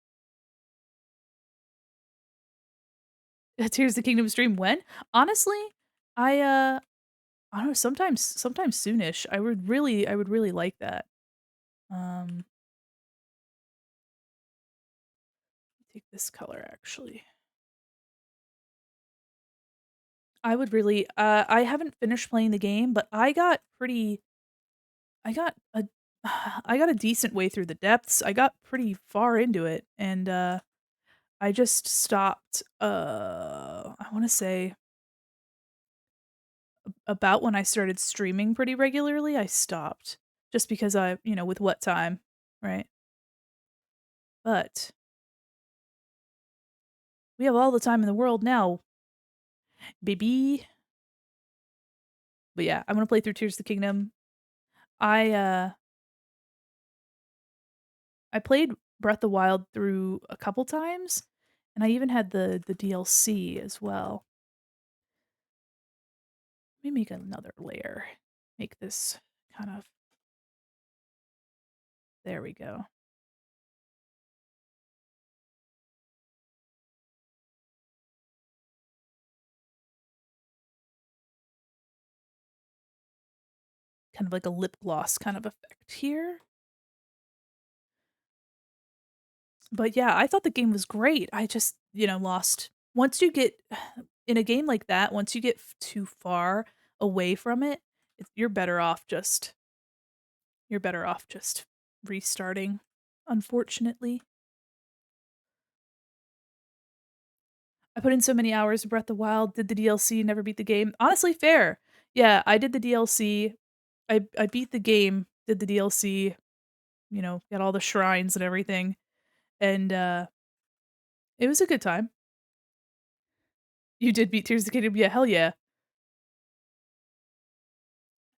Tears of the Kingdom stream when? Honestly, I don't know. Sometimes soonish. I would really like that. Um, take this color actually. I would really I haven't finished playing the game, but I got a I got a decent way through the depths. I got pretty far into it and I just stopped I want to say about when I started streaming pretty regularly, I stopped just because with what time, right? But we have all the time in the world now, baby. But yeah, I'm going to play through Tears of the Kingdom. I uh I played Breath of the Wild through a couple times, and I even had the DLC as well. Let me make another layer. Make this kind of There we go. Kind of like a lip gloss kind of effect here. But yeah, I thought the game was great. I just, lost once you get in a game like that, once you get too far away from it, you're better off just restarting, unfortunately. I put in so many hours of Breath of the Wild, did the DLC, never beat the game. Honestly, fair. Yeah, I did the DLC. I beat the game, did the DLC, got all the shrines and everything, and, it was a good time. You did beat Tears of the Kingdom? Yeah, hell yeah.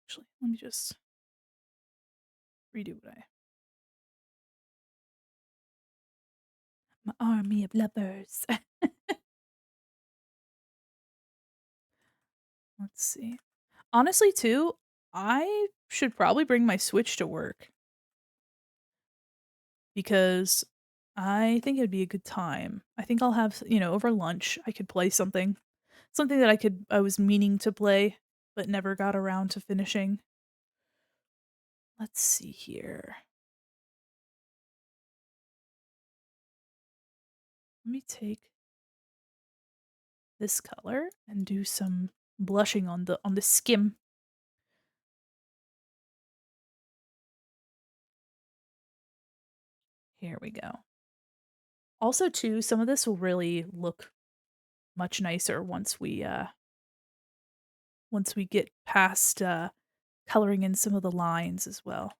Actually, let me just redo what I my army of lovers. Let's see. Honestly, too, I should probably bring my Switch to work because I think it'd be a good time. I think I'll have, over lunch, I could play something that I was meaning to play but never got around to finishing. Let's see here. Let me take this color and do some blushing on the skim. Here we go. Also, too, some of this will really look much nicer once we get past coloring in some of the lines as well.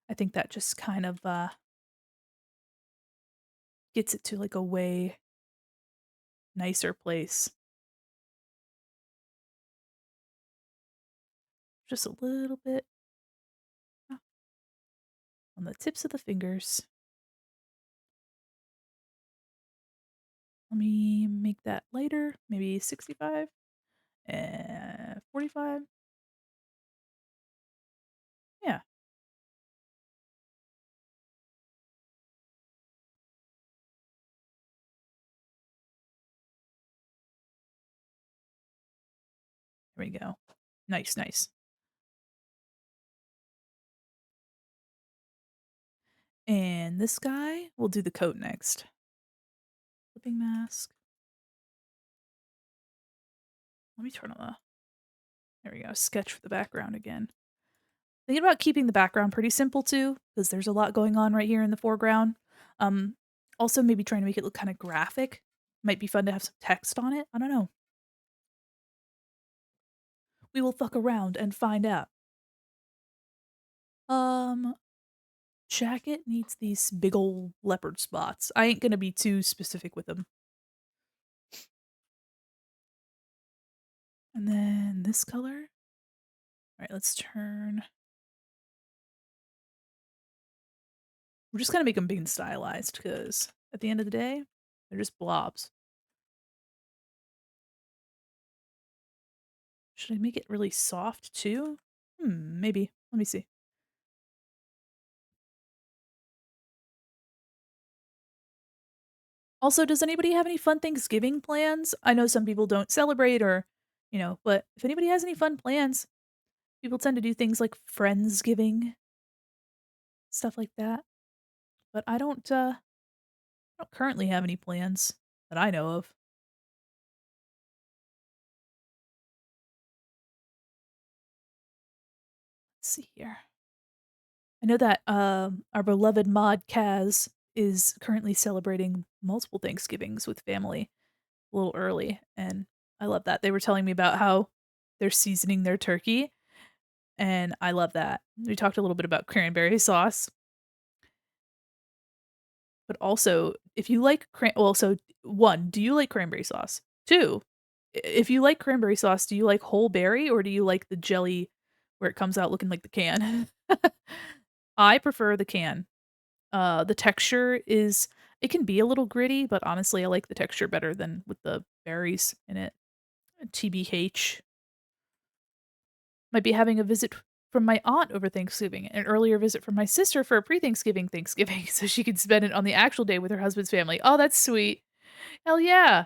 I think that just kind of gets it to like a way nicer place. Just a little bit on the tips of the fingers. Let me make that lighter, maybe 65 and 45. Yeah, there we go. Nice, nice. And this guy, we'll do the coat next. Clipping mask. Let me turn on there we go, sketch for the background again. Thinking about keeping the background pretty simple too, because there's a lot going on right here in the foreground. Um, Also maybe trying to make it look kind of graphic. Might be fun to have some text on it. I don't know. We will fuck around and find out. Um, Jacket needs these big old leopard spots. I ain't gonna be too specific with them. And then this color. All right, let's turn. We're just gonna make them big and stylized because at the end of the day, they're just blobs. Should I make it really soft too? Maybe. Let me see. Also, does anybody have any fun Thanksgiving plans? I know some people don't celebrate or, but if anybody has any fun plans, people tend to do things like Friendsgiving, stuff like that. But I don't currently have any plans that I know of. Let's see here. I know that our beloved mod Kaz is currently celebrating multiple Thanksgivings with family a little early, and I love that. They were telling me about how they're seasoning their turkey, and I love that. We talked a little bit about cranberry sauce, but also if you like well, so 1, do you like cranberry sauce? 2, if you like cranberry sauce, do you like whole berry or do you like the jelly where it comes out looking like the can? I prefer the can. The texture is it can be a little gritty, but honestly, I like the texture better than with the berries in it. TBH. Might be having a visit from my aunt over Thanksgiving, an earlier visit from my sister for a pre-Thanksgiving Thanksgiving so she could spend it on the actual day with her husband's family. Oh, that's sweet. Hell yeah.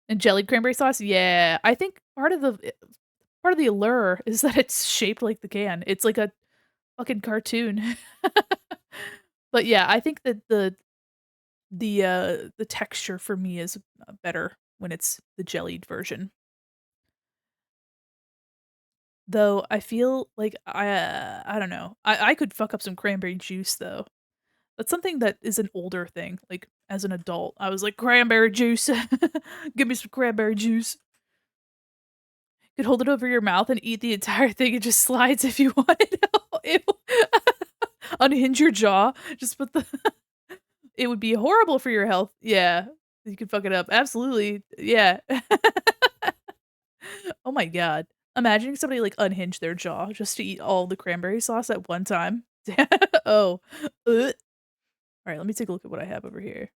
And jellied cranberry sauce? Yeah. I think part of the allure is that it's shaped like the can. It's like a fucking cartoon. But yeah, I think that the texture for me is, better when it's the jellied version. Though I feel like I don't know. I could fuck up some cranberry juice though. That's something that is an older thing. Like as an adult, I was like, "Cranberry juice. Give me some cranberry juice." Could hold it over your mouth and eat the entire thing. It just slides if you wanted. Ew. Unhinge your jaw. Just put the it would be horrible for your health. Yeah. You could fuck it up. Absolutely. Yeah. Oh my god. Imagining somebody, like, unhinge their jaw just to eat all the cranberry sauce at one time. Oh. Ugh. Alright, let me take a look at what I have over here.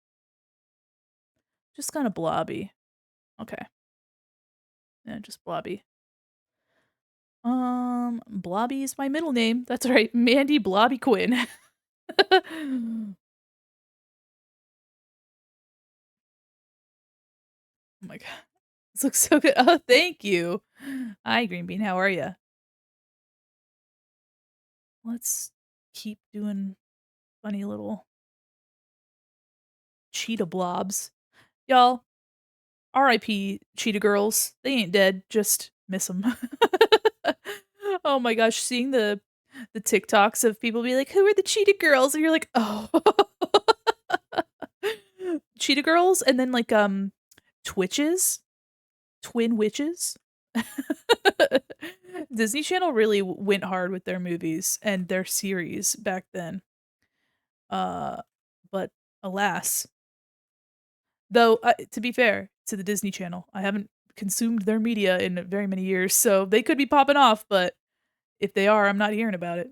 Just kinda blobby. Okay. Yeah, just blobby. Blobby is my middle name. That's right, Mandy Blobby Quin. Oh my god. This looks so good. Oh, thank you. Hi, Green Bean, how are you? Let's keep doing funny little cheetah blobs. Y'all, RIP cheetah girls. They ain't dead, just miss them. Oh my gosh, seeing the TikToks of people be like, "Who are the cheetah girls?" And you're like, "Oh." Cheetah girls and then, like, Twitches? Twin witches? Disney Channel really went hard with their movies and their series back then. Uh, but alas, though, to be fair to the Disney Channel, I haven't consumed their media in very many years, so they could be popping off, but if they are, I'm not hearing about it.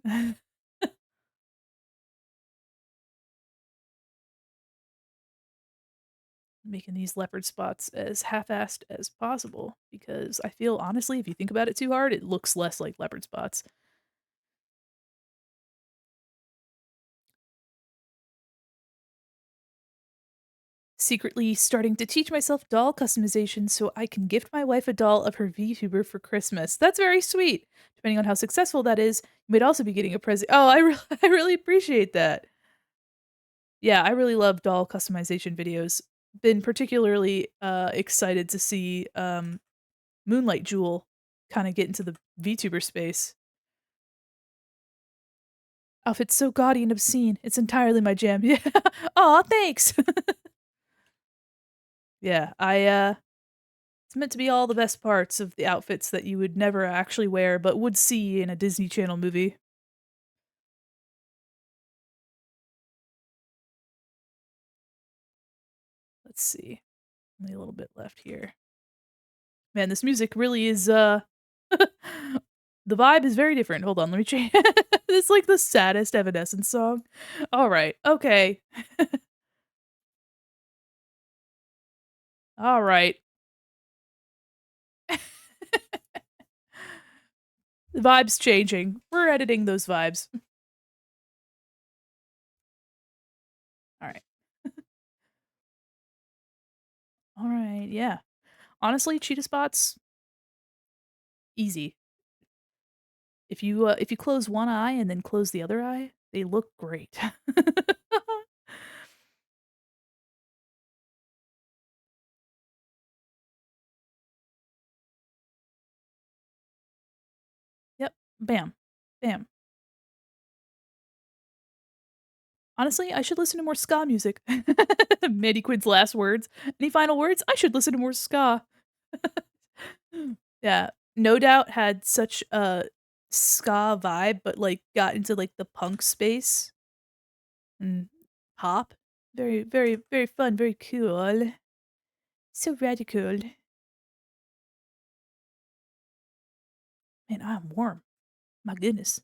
Making these leopard spots as half-assed as possible because I feel honestly, if you think about it too hard, it looks less like leopard spots. Secretly starting to teach myself doll customization so I can gift my wife a doll of her VTuber for Christmas. That's very sweet. Depending on how successful that is, you might also be getting a present. Oh, I really appreciate that. Yeah, I really love doll customization videos. Been particularly excited to see Moonlight Jewel kind of get into the VTuber space. Outfit's so gaudy and obscene. It's entirely my jam. Yeah. Aw, thanks. Yeah, it's meant to be all the best parts of the outfits that you would never actually wear, but would see in a Disney Channel movie. Let's see. Only a little bit left here. Man, this music really is, the vibe is very different. Hold on, let me change. It's like the saddest Evanescence song. Alright, okay. Alright. The vibe's changing. We're editing those vibes. Alright. Alright, yeah. Honestly, cheetah spots, easy. If you close one eye and then close the other eye, they look great. Yep. Bam. Bam. Honestly, I should listen to more ska music. Mandy Quin's last words. Any final words? I should listen to more ska. Yeah. No Doubt had such a ska vibe, but, like, got into, like, the punk space and pop. Very, very, very fun, very cool. So radical. Man, I'm warm. My goodness.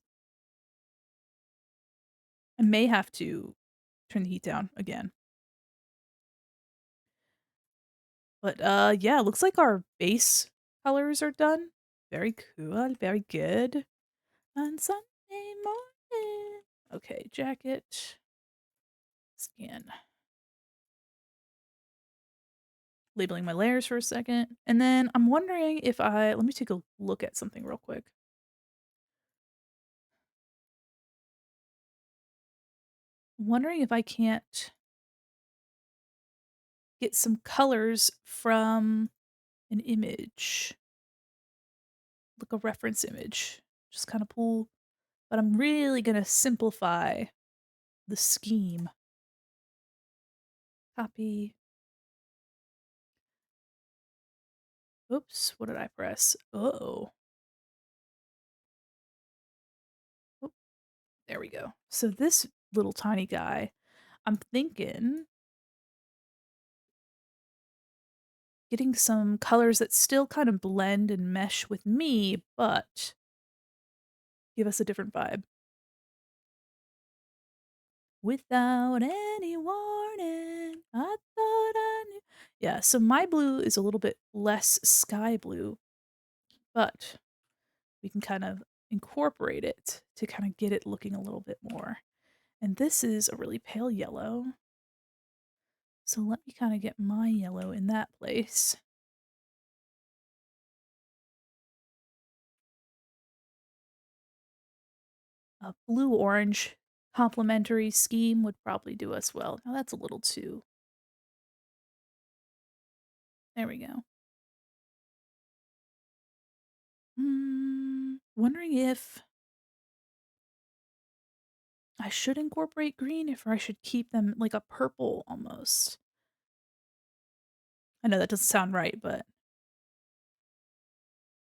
I may have to turn the heat down again. But, yeah, looks like our base colors are done. Very cool. Very good. On Sunday morning. Okay, jacket. Scan. Labeling my layers for a second. And then I'm wondering if let me take a look at something real quick. I'm wondering if I can't get some colors from an image, like a reference image. Just kind of pull, but I'm really gonna simplify the scheme. Copy. Oops, what did I press? Uh-oh. Oh, there we go. So this little tiny guy, I'm thinking getting some colors that still kind of blend and mesh with me, but give us a different vibe. Without any warning, I thought I knew. Yeah, so my blue is a little bit less sky blue, but we can kind of incorporate it to kind of get it looking a little bit more. And this is a really pale yellow. So let me kind of get my yellow in that place. A blue-orange complementary scheme would probably do us well. Now that's a little too. There we go. Wondering if I should incorporate green, if I should keep them like a purple almost. I know that doesn't sound right, but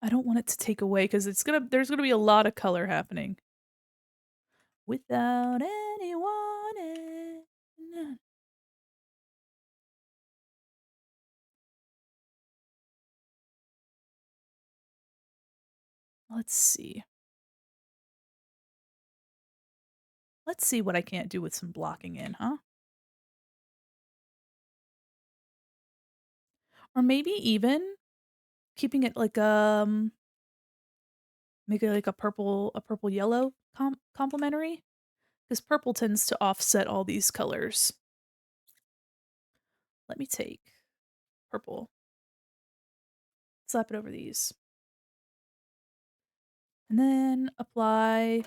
I don't want it to take away because there's gonna be a lot of color happening. Without any warning. Let's see. Let's see what I can't do with some blocking in, huh? Or maybe even keeping it like make it like a purple yellow complementary because purple tends to offset all these colors. Let me take purple, slap it over these, and then apply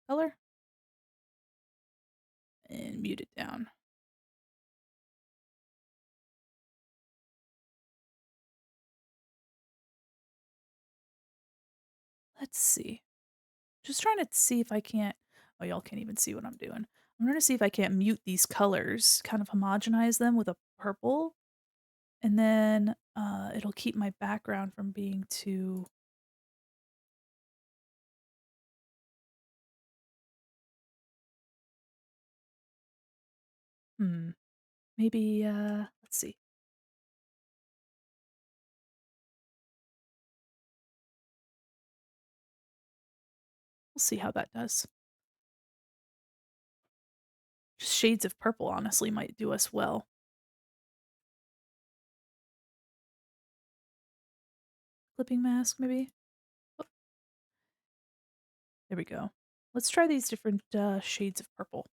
color and mute it down. Let's see. Just trying to see if I can't. Oh, y'all can't even see what I'm doing. I'm trying to see if I can't mute these colors, kind of homogenize them with a purple, and then it'll keep my background from being too. Hmm. Maybe. Let's see. We'll see how that does. Just shades of purple, honestly, might do us well. Clipping mask, maybe. Oh, there we go. Let's try these different shades of purple.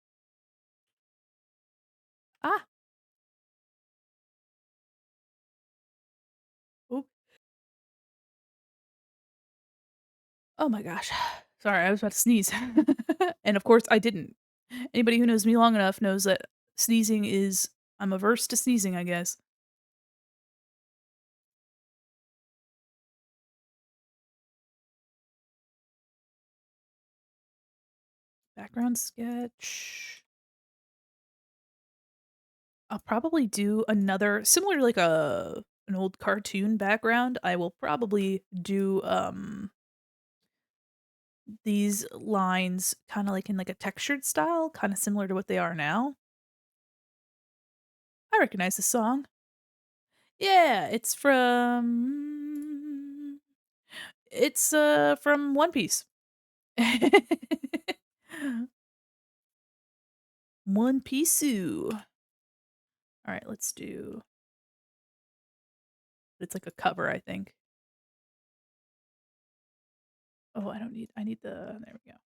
Ah. Oh. Oh my gosh. Sorry, I was about to sneeze. And of course, I didn't. Anybody who knows me long enough knows that sneezing is I'm averse to sneezing, I guess. Background sketch. I'll probably do another similar to like an old cartoon background. I will probably do these lines kind of like in like a textured style, kind of similar to what they are now. I recognize the song. Yeah, it's from One Piece. One Pieceu. All right, let's do. It's like a cover, I think. Oh, I need the there we go.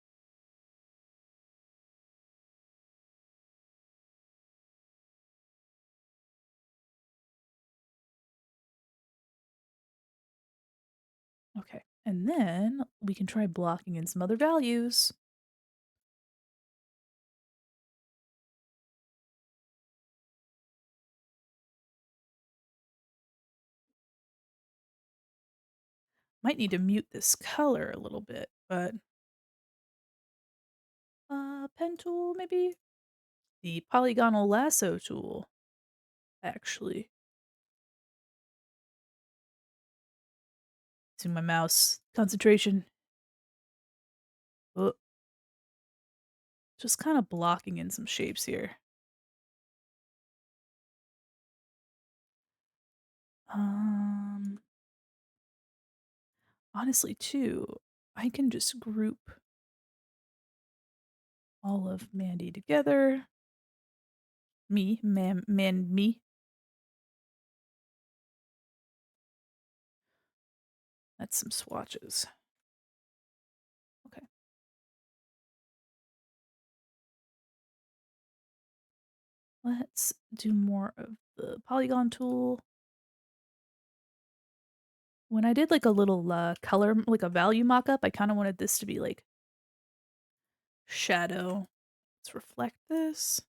Okay. And then we can try blocking in some other values. Might need to mute this color a little bit, but pen tool maybe? The polygonal lasso tool, actually. Using my mouse. Concentration. Oh, just kind of blocking in some shapes here. Um, honestly, too, I can just group all of Mandy together. Me. That's some swatches. Okay. Let's do more of the polygon tool. When I did like a little color, like a value mock-up, I kind of wanted this to be like shadow. Let's reflect this.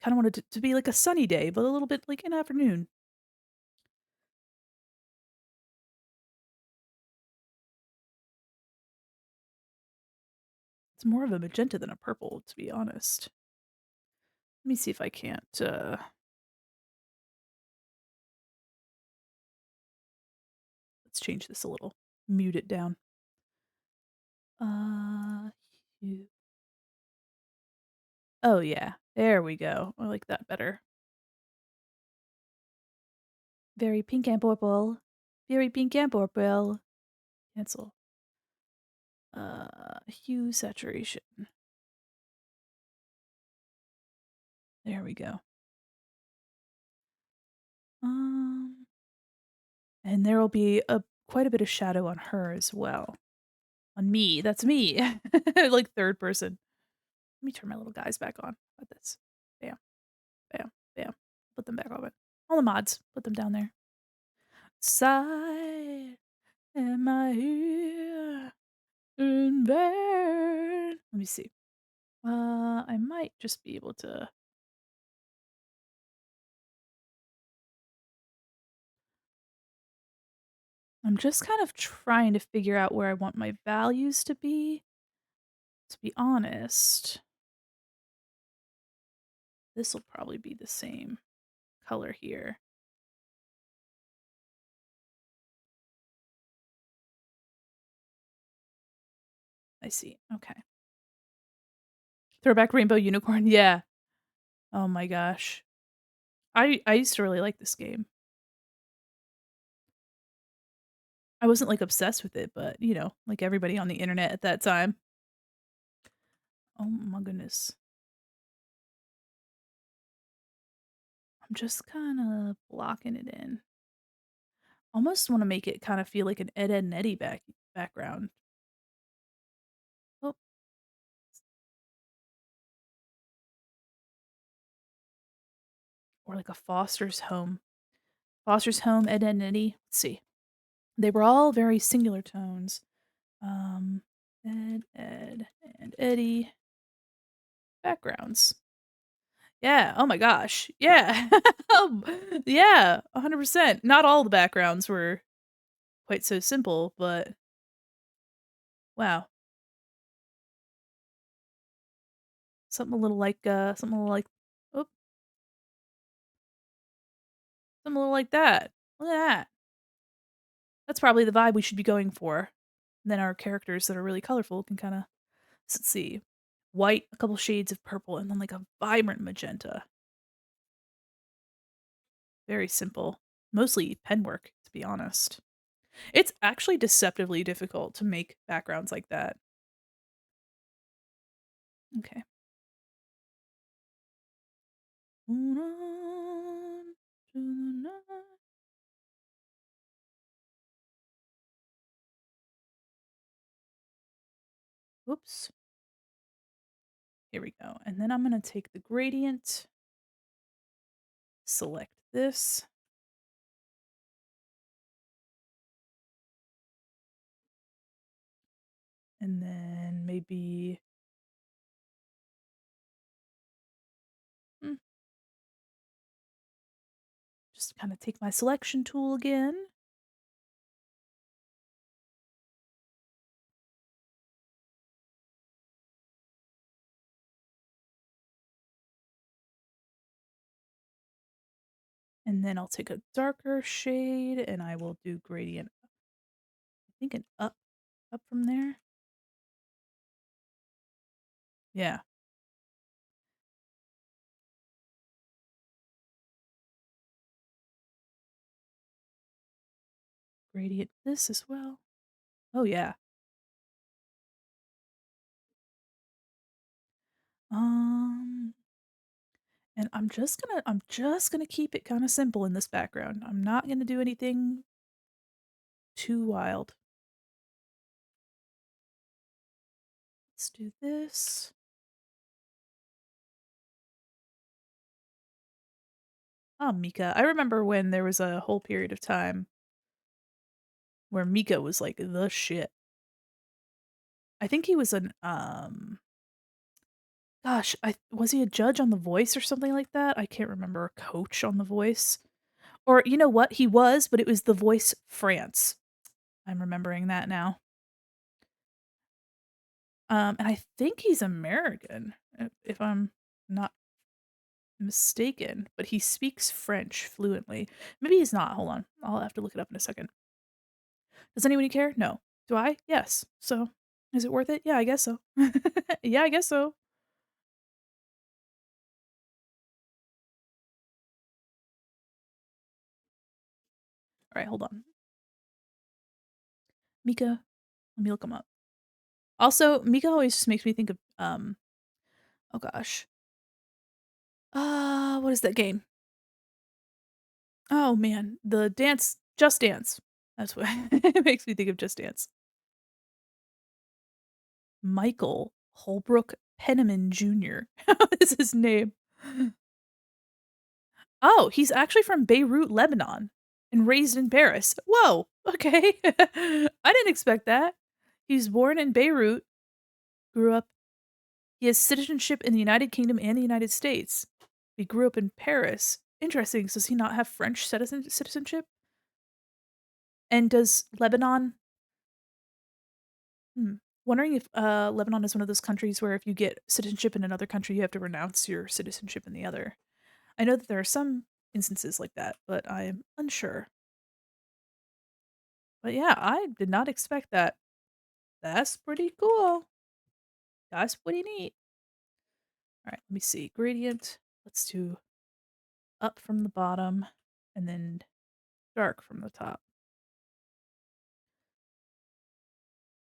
Kind of wanted it to be like a sunny day, but a little bit like an afternoon. It's more of a magenta than a purple, to be honest. Let me see if I can't, let's change this a little. Mute it down. Uh, hue. Oh yeah, there we go. I like that better. Very pink and purple. Very pink and purple. Cancel. Hue saturation. There we go. Um, and there will be a quite a bit of shadow on her as well. On me, that's me. Like third person. Let me turn my little guys back on. How about this? Bam, bam, bam. Put them back on. All the mods, put them down there. Sigh, am I here in vain? Let me see. I might just be able to. I'm just kind of trying to figure out where I want my values to be. To be honest, this will probably be the same color here. I see. Okay. Throwback rainbow unicorn. Yeah. Oh my gosh. I used to really like this game. I wasn't like obsessed with it, but like everybody on the internet at that time. Oh my goodness. I'm just kind of blocking it in. Almost want to make it kind of feel like an Ed, Ed and Eddie background. Oh, or like a Foster's Home. Foster's Home, Ed, Ed and Eddie. Let's see. They were all very singular tones. Ed, Ed, and Eddie backgrounds. Yeah. Oh my gosh. Yeah. Yeah. 100%. Not all the backgrounds were quite so simple, but wow. Something a little like, oh, something a little like that. Look at that. That's probably the vibe we should be going for. Then our characters that are really colorful can kind of, let's see, white, a couple shades of purple, and then like a vibrant magenta. Very simple. Mostly pen work, to be honest. It's actually deceptively difficult to make backgrounds like that. Okay. Hold on to the night. Oops. Here we go. And then I'm going to take the gradient, select this, and then maybe hmm, just kind of take my selection tool again. And then I'll take a darker shade and I will do gradient, I think an up from there. Yeah, gradient this as well. Oh yeah. Um, and I'm just gonna keep it kind of simple in this background. I'm not gonna do anything too wild. Let's do this. Oh, Mika. I remember when there was a whole period of time where Mika was like the shit. I think he was an gosh, I was he a judge on The Voice or something like that? I can't remember, a coach on The Voice. Or you know what? He was, but it was The Voice France. I'm remembering that now. And I think he's American, if I'm not mistaken, but he speaks French fluently. Maybe he's not. Hold on. I'll have to look it up in a second. Does anybody care? No. Do I? Yes. So, is it worth it? Yeah, I guess so. Yeah, I guess so. All right, hold on. Mika, let me look him up. Also, Mika always just makes me think of oh gosh. What is that game? Oh man, the dance Just Dance. That's what it makes me think of Just Dance. Michael Holbrook Penniman Jr. is his name. Oh, he's actually from Beirut, Lebanon, and raised in Paris. Whoa, okay. I didn't expect that. He's born in Beirut, grew up. He has citizenship in the United Kingdom and the United States. He grew up in Paris. Interesting. Does he not have French citizenship? And does Lebanon? Hmm. Wondering if Lebanon is one of those countries where if you get citizenship in another country, you have to renounce your citizenship in the other. I know that there are some instances like that, but I'm unsure. But yeah, I did not expect that. That's pretty cool. That's pretty neat. All right, let me see. Gradient. Let's do up from the bottom and then dark from the top.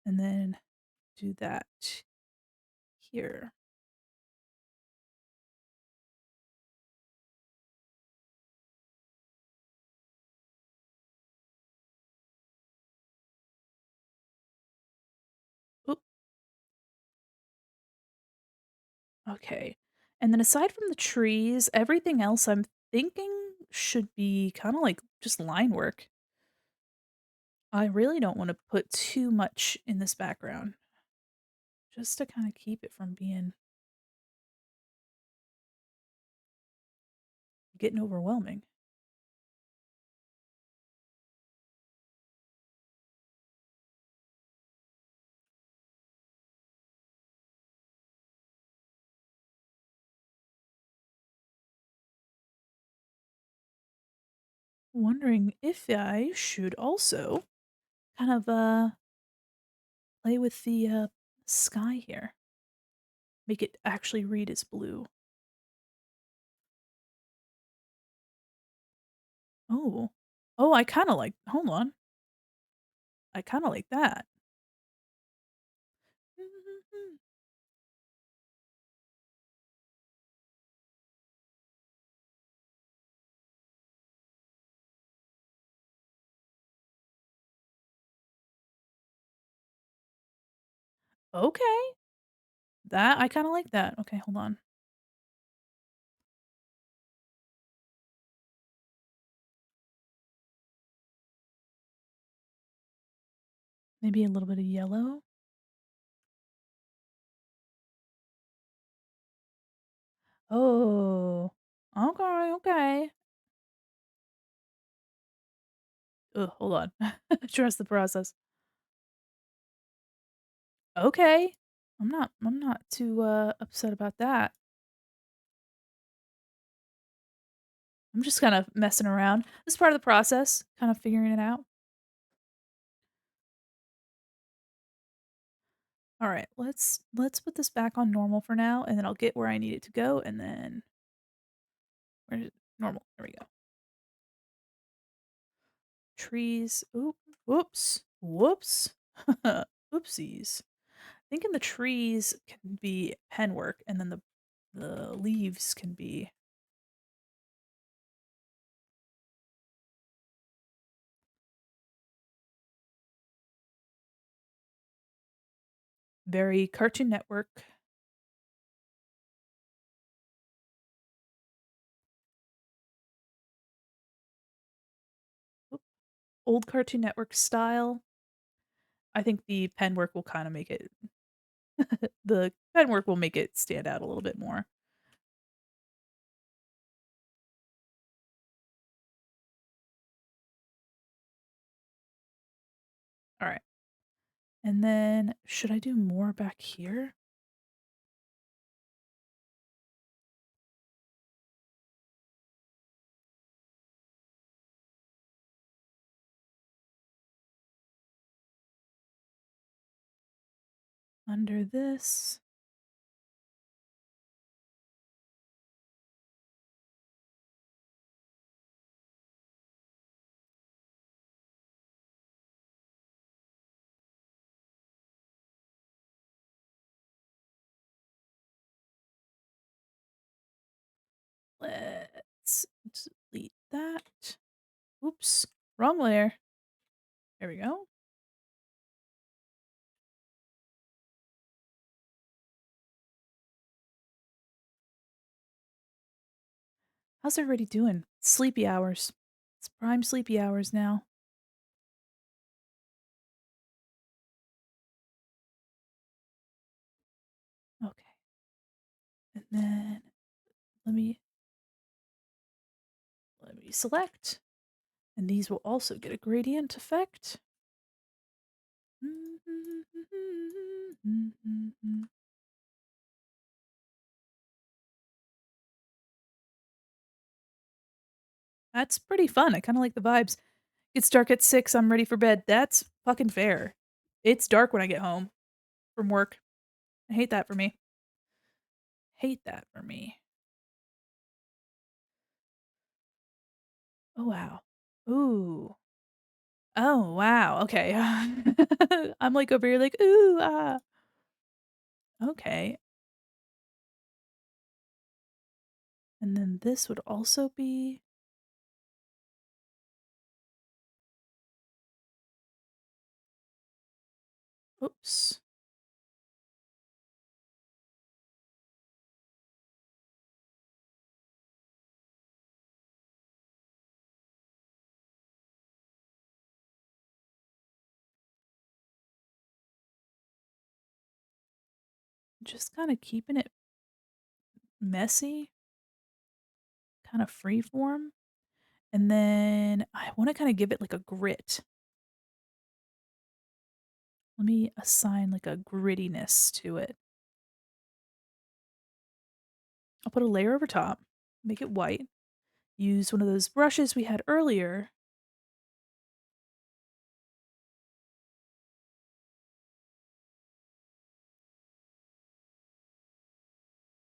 And then do that here. Oop, okay. And then aside from the trees, everything else I'm thinking should be kind of like just line work. I really don't want to put too much in this background just to kind of keep it from being getting overwhelming. Wondering if I should also kind of play with the sky here. Make it actually read as blue. Oh. Oh, I kind of like, hold on. I kind of like that. Okay. That I kinda like that. Okay, hold on. Maybe a little bit of yellow? Oh. Okay, okay. Ugh, hold on. Trust the process. Okay. I'm not too, upset about that. I'm just kind of messing around. This is part of the process, kind of figuring it out. Alright, let's put this back on normal for now, and then I'll get where I need it to go, and then where is normal? There we go. Trees. Oop. Whoops. Whoops. Oopsies. Thinking the trees can be pen work, and then the leaves can be very Cartoon Network. Oop, old Cartoon Network style. I think the pen work will kinda make it the pen work will make it stand out a little bit more. Alright, and then should I do more back here? Under this? Let's delete that. Oops, wrong layer. There we go. How's everybody doing? Sleepy hours. It's prime sleepy hours now. Okay. And then let me let me select. And these will also get a gradient effect. That's pretty fun. I kind of like the vibes. It's dark at 6. I'm ready for bed. That's fucking fair. It's dark when I get home from work. I hate that for me. Hate that for me. Oh, wow. Ooh. Oh, wow. Okay. I'm like over here like, ooh, ah. Okay. And then this would also be oops. Just kind of keeping it messy, kind of free form. And then I want to kind of give it like a grit. Let me assign like a grittiness to it. I'll put a layer over top, make it white, use one of those brushes we had earlier.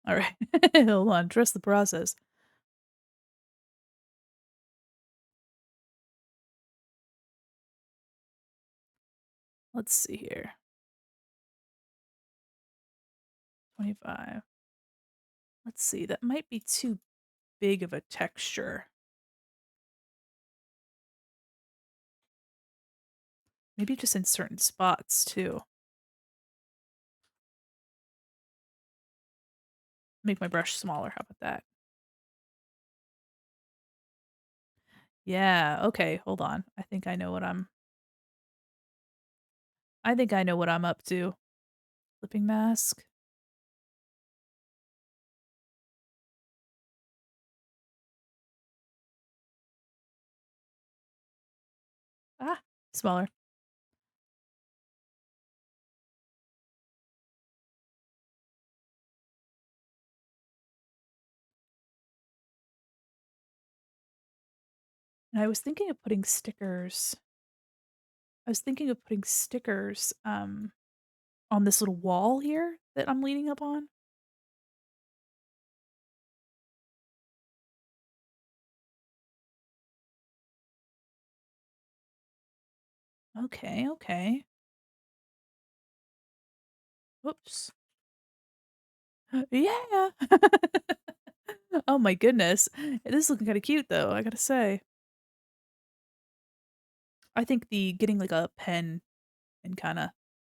All right, hold on, trust the process. Let's see here. 25. Let's see, that might be too big of a texture. Maybe just in certain spots too. Make my brush smaller. How about that? Yeah, okay, hold on. I think I know what I'm up to. Flipping mask. Ah, smaller. And I was thinking of putting stickers. I was thinking of putting stickers, on this little wall here that I'm leaning up on. Okay, okay. Whoops. Yeah. Oh my goodness. This is looking kinda cute though, I gotta say. I think the getting, like, a pen and kinda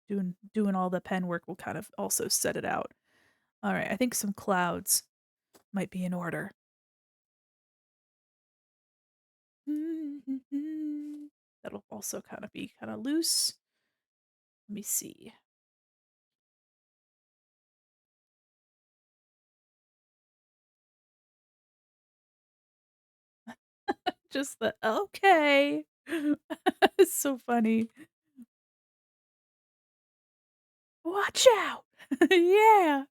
doing all the pen work will kind of also set it out. Alright, I think some clouds might be in order. That'll also kinda be kinda loose. Let me see. Just the okay. It's so funny. Watch out. Yeah.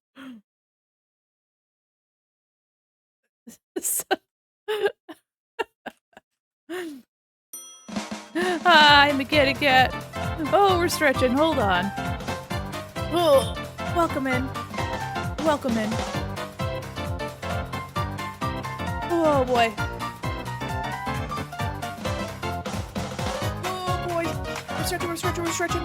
So Hi, I'm a kitty cat. Oh, we're stretching. Hold on. Oh, welcome in. Welcome in. Oh boy. Oh boy. We're stretching, we're stretching, we're stretching.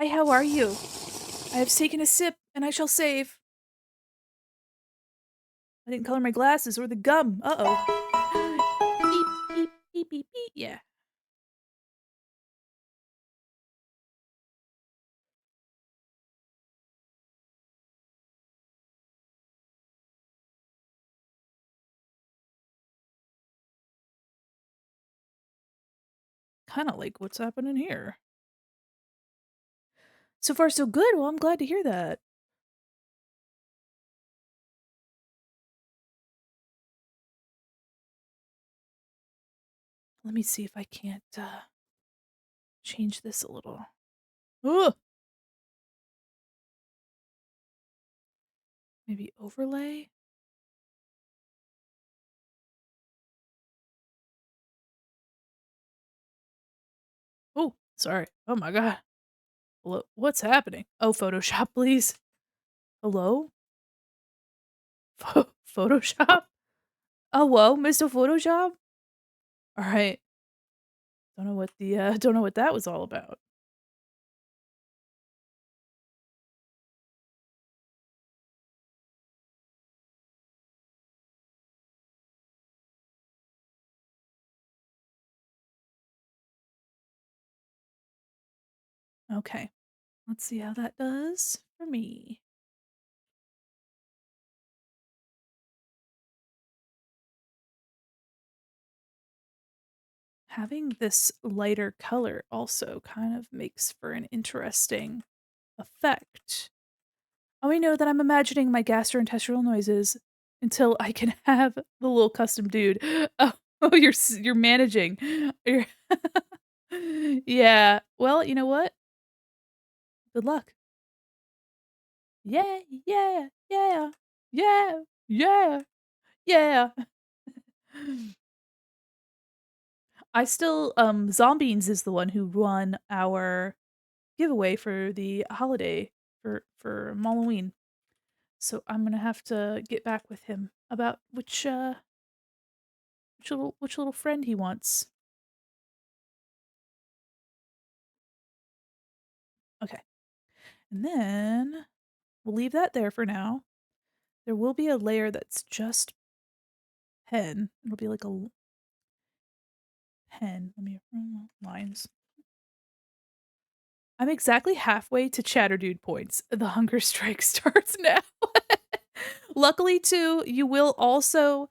Hi, how are you? I have taken a sip and I shall save. I didn't color my glasses or the gum. Uh-oh. Beep, beep, beep, beep, beep. Yeah. Kinda like what's happening here. So far, so good. Well, I'm glad to hear that. Let me see if I can't change this a little. Ugh. Maybe overlay? Oh, sorry. Oh my god. What's happening? Oh, Photoshop, please. Hello? Photoshop? Hello, Mr. Photoshop? Alright. Don't know what the, don't know what that was all about. Okay. Let's see how that does for me. Having this lighter color also kind of makes for an interesting effect. I know that I'm imagining my gastrointestinal noises until I can have the little custom dude. Oh, you're managing. You're Yeah. Well, you know what? Good luck. Yeah, yeah, yeah, yeah, yeah, yeah. I still Zombies is the one who won our giveaway for the holiday for Halloween. So I'm gonna have to get back with him about which little friend he wants. Okay. And then we'll leave that there for now. There will be a layer that's just pen. It'll be like a pen. Let me lines. I'm exactly halfway to Chatterdude points. The hunger strike starts now. Luckily, too, you'll also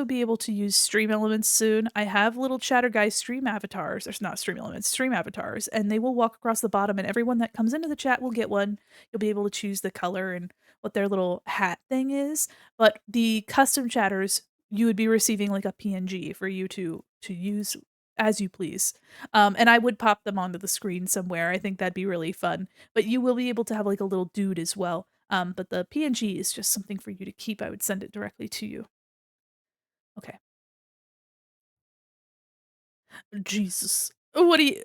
be able to use stream elements soon. I have little chatter guy stream avatars. There's not stream elements, stream avatars, and they will walk across the bottom, and everyone that comes into the chat will get one. You'll be able to choose the color and what their little hat thing is. But the custom chatters, you would be receiving like a PNG for you to use as you please. And I would pop them onto the screen somewhere. I think that'd be really fun. But you will be able to have like a little dude as well. But the PNG is just something for you to keep. I would send it directly to you. Okay. Jesus. What do you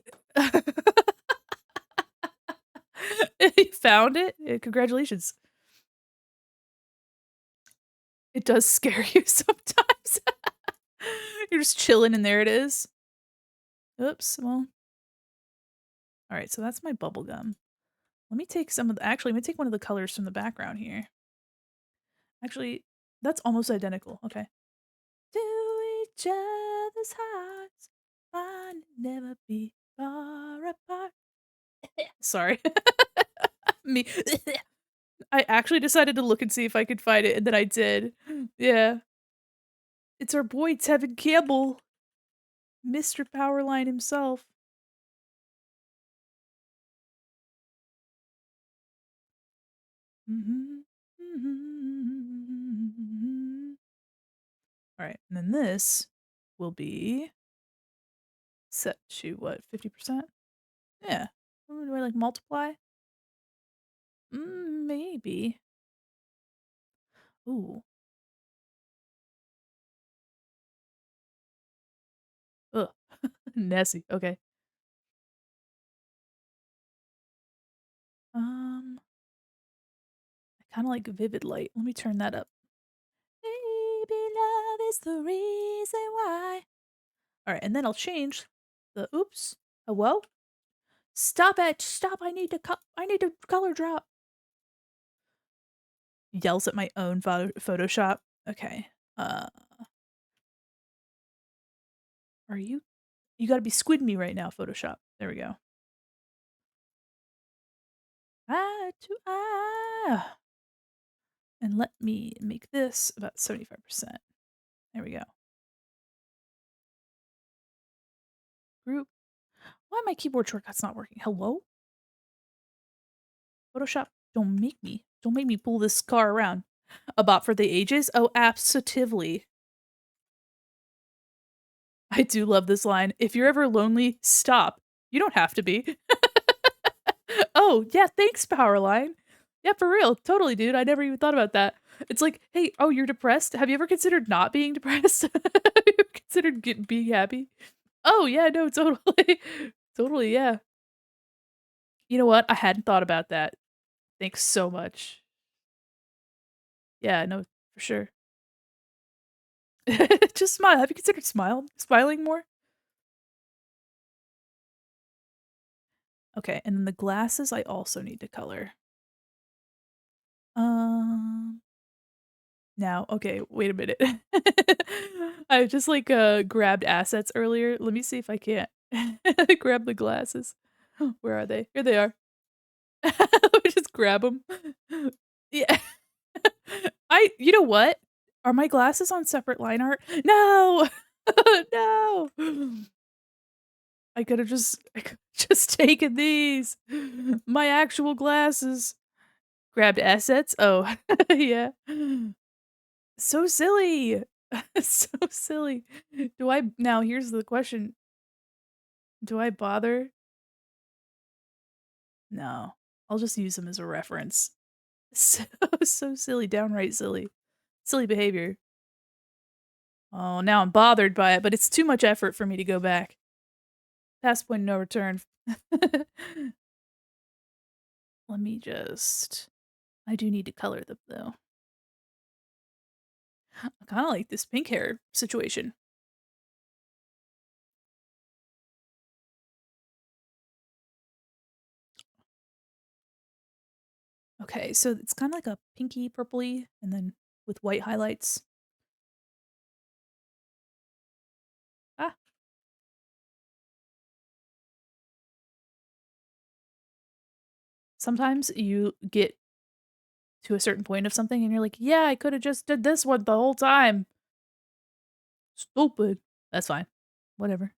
You found it? Congratulations. It does scare you sometimes. You're just chilling and there it is. Oops, well. Alright, so that's my bubble gum. Let me take some of the actually, let me take one of the colors from the background here. Actually, that's almost identical. Okay. To each other's hearts, find never be far apart. Sorry. Me. I actually decided to look and see if I could find it, and then I did. Yeah. It's our boy Tevin Campbell, Mr. Powerline himself. Mhm. Mhm. Alright, and then this will be set to what, 50%? Yeah. Ooh, do I, like, multiply? Maybe. Ooh. Ugh. Nessie, okay. Um, I kinda like vivid light. Let me turn that up. Baby, love is the reason why. Alright, and then I'll change the oops. Hello? Stop it! Stop! I need to color drop. Yells at my own Photoshop. Okay. Uh, are you gotta be squidding me right now, Photoshop. There we go. Eye to eye. And let me make this about 75%. There we go. Group. Why my keyboard shortcut's not working? Hello? Photoshop, don't make me pull this car around. A bot for the ages? Oh, absolutely. I do love this line. If you're ever lonely, stop. You don't have to be. Oh, yeah, thanks, Powerline. Yeah, for real. Totally, dude. I never even thought about that. It's like, hey, oh, you're depressed? Have you ever considered not being depressed? Have you ever considered being happy? Oh, yeah, no, totally. Totally, yeah. You know what? I hadn't thought about that. Thanks so much. Yeah, no, for sure. Just smile. Have you considered smiling more? Okay, and then the glasses I also need to color. Um, now, okay, wait a minute. I just like grabbed assets earlier. Let me see if I can't grab the glasses. Where are they? Here they are. Let me just grab them. Yeah. You know what? Are my glasses on separate line art? No! No! I could have just taken these. My actual glasses. Grabbed assets? Oh, yeah. So silly. So silly. Now here's the question. Do I bother? No. I'll just use them as a reference. So, so silly, downright silly. Silly behavior. Oh, now I'm bothered by it, but it's too much effort for me to go back. Past point no return. Let me just I do need to color them though. I kinda like this pink hair situation. Okay, so it's kinda like a pinky purpley and then with white highlights. Ah, Sometimes you get to a certain point of something and you're like, "Yeah, I coulda just did this one the whole time." Stupid. That's fine. Whatever.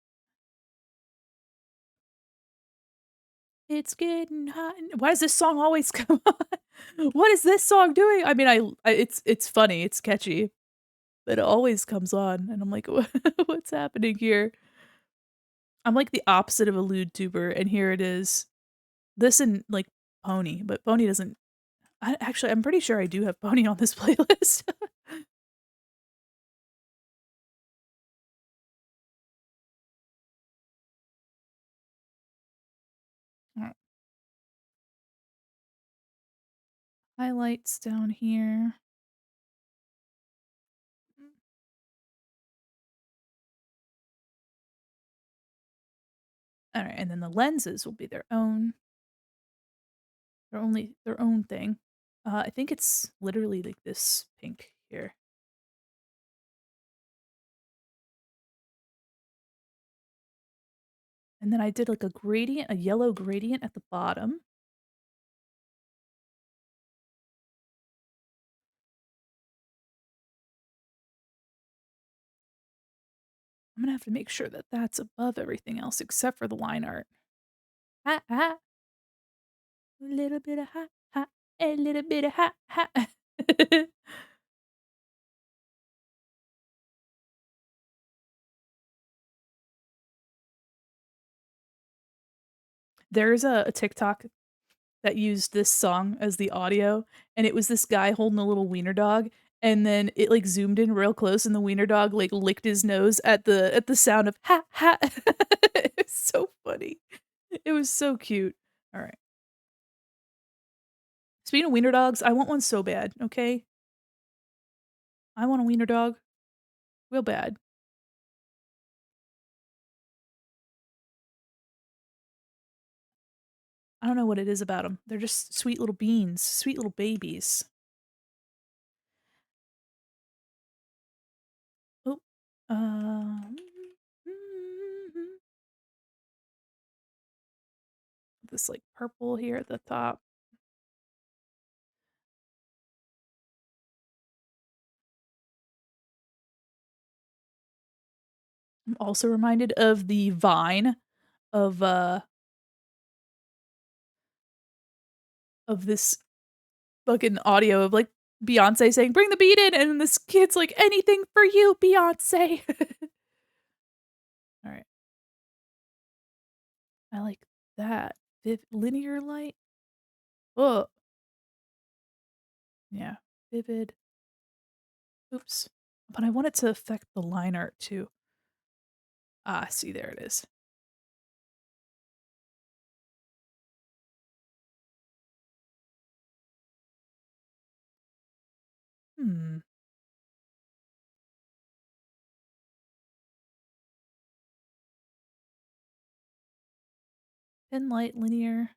It's getting hot why does this song always come on? What is this song doing? I mean, it's funny, it's catchy, but it always comes on, and I'm like, What's happening here?" I'm like the opposite of a lewd tuber, and here it is. This and, like, Pony, but Pony doesn't I'm pretty sure I do have Pony on this playlist. Alright, highlights down here. Alright, and then the lenses will be their own thing. I think it's literally like this pink here. And then I did like a yellow gradient at the bottom. I'm gonna have to make sure that that's above everything else except for the line art. Ha ha, a little bit of ha ha, a little bit of ha ha. There's a TikTok that used this song as the audio, and it was this guy holding a little wiener dog, and then it, like, zoomed in real close, and the wiener dog, like, licked his nose at the sound of "ha ha." It's so funny. It was so cute. Alright. Speaking of wiener dogs, I want one so bad, okay? I want a wiener dog real bad. I don't know what it is about them. 'Em. They're just sweet little beans, sweet little babies. Oh, um, this, like, purple here at the top. I'm also reminded of the Vine of, uh of this fucking audio of, like, Beyoncé saying, "Bring the beat in," and then this kid's like, "Anything for you, Beyoncé." Alright, I like that. Linear light? Oh, yeah. Vivid. Oops. But I want it to affect the line art too. Ah, see, there it is. Hmm. Pin light, linear.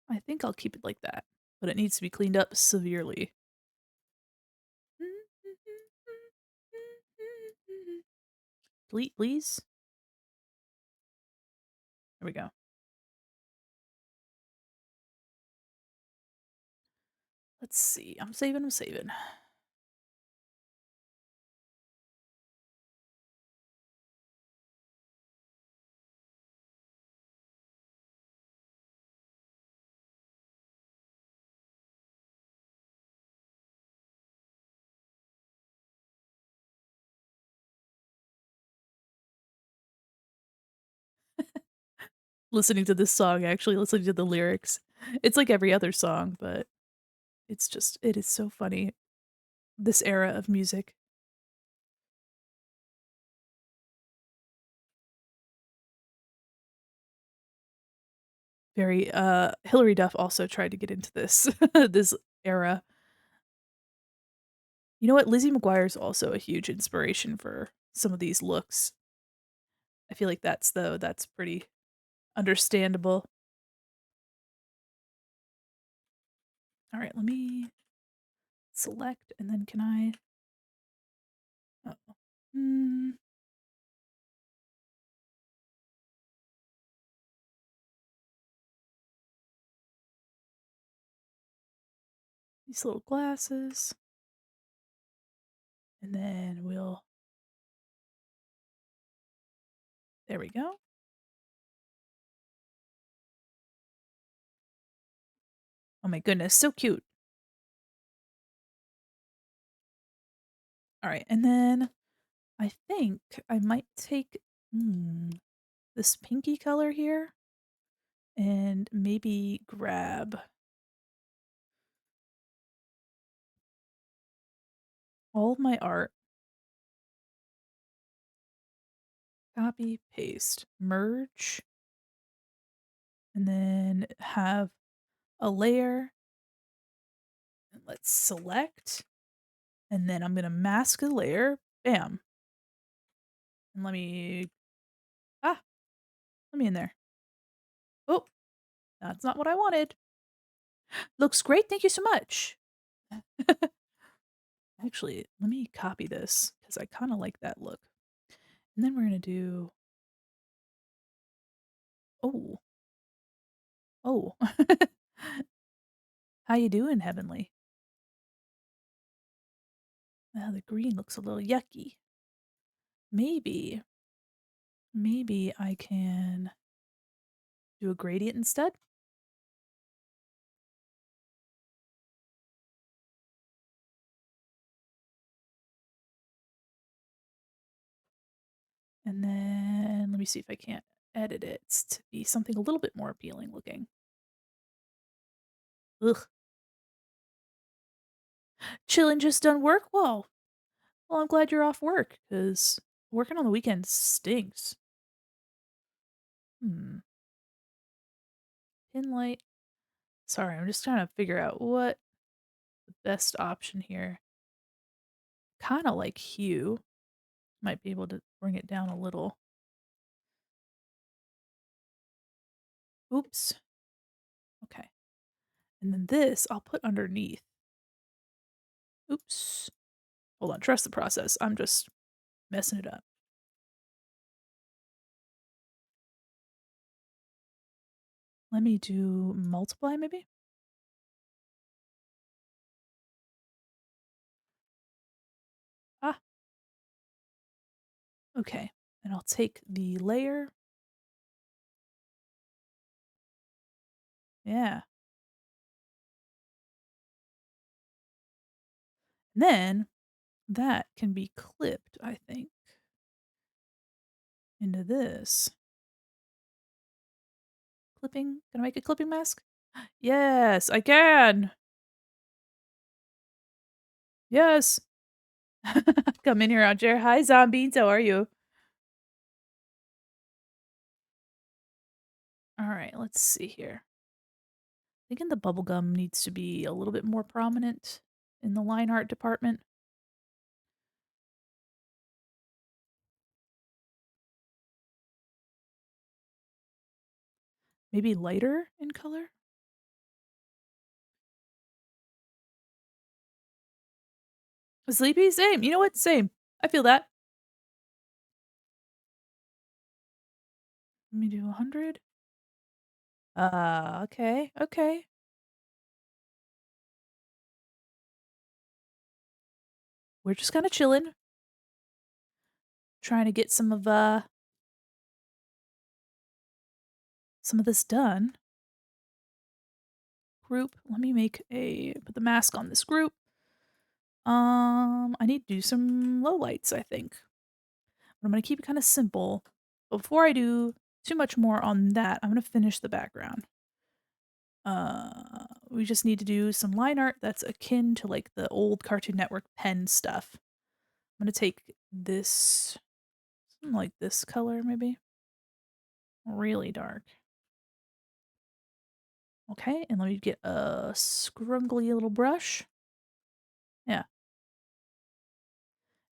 I think I'll keep it like that, but it needs to be cleaned up severely. Delete, please. There we go. Let's see. I'm saving. Listening to this song, actually listening to the lyrics. It's like every other song, but it is so funny. This era of music. Very, Hilary Duff also tried to get into this, this era. You know what? Lizzie McGuire's also a huge inspiration for some of these looks. I feel like that's pretty understandable. Alright, let me select, and then can I oh. Hmm. these little glasses. And then we'll, there we go. Oh my goodness, so cute. All right, and then I think I might take this pinky color here and maybe grab all of my art, copy, paste, merge, and then have a layer. And let's select, and then I'm going to mask the layer. Bam. And let me in there. Oh, that's not what I wanted. Looks great. Thank you so much. Actually, let me copy this because I kind of like that look. And then we're going to do, oh, oh. How you doing, Heavenly? Now the green looks a little yucky. Maybe, maybe I can do a gradient instead. And then let me see if I can't edit it to be something a little bit more appealing looking. Ugh. Chillin' just done work? Well, I'm glad you're off work, because working on the weekends stinks. Hmm. Pin light. Sorry, I'm just trying to figure out what the best option here. Kind of like hue. Might be able to bring it down a little. Oops. Okay. And then this I'll put underneath. Oops. Hold on, trust the process. I'm just messing it up. Let me do multiply maybe? Ah, okay. And I'll take the layer. Yeah. And then that can be clipped, I think, into this. Clipping. Can I make a clipping mask? Yes, I can. Yes. Come in here, Roger. Hi, zombies. How are you? All right, let's see here. Thinking the bubblegum needs to be a little bit more prominent in the line art department. Maybe lighter in color? Sleepy? Same. You know what? Same. I feel that. Let me do 100. Okay. Okay. We're just kind of chilling. Trying to get some of this done. Group. Let me put the mask on this group. I need to do some low lights, I think. But I'm gonna keep it kind of simple. But before I do too much more on that, I'm gonna finish the background. We just need to do some line art that's akin to like the old Cartoon Network pen stuff. I'm gonna take this, something like this color maybe, really dark. Okay, and let me get a scrungly little brush. Yeah,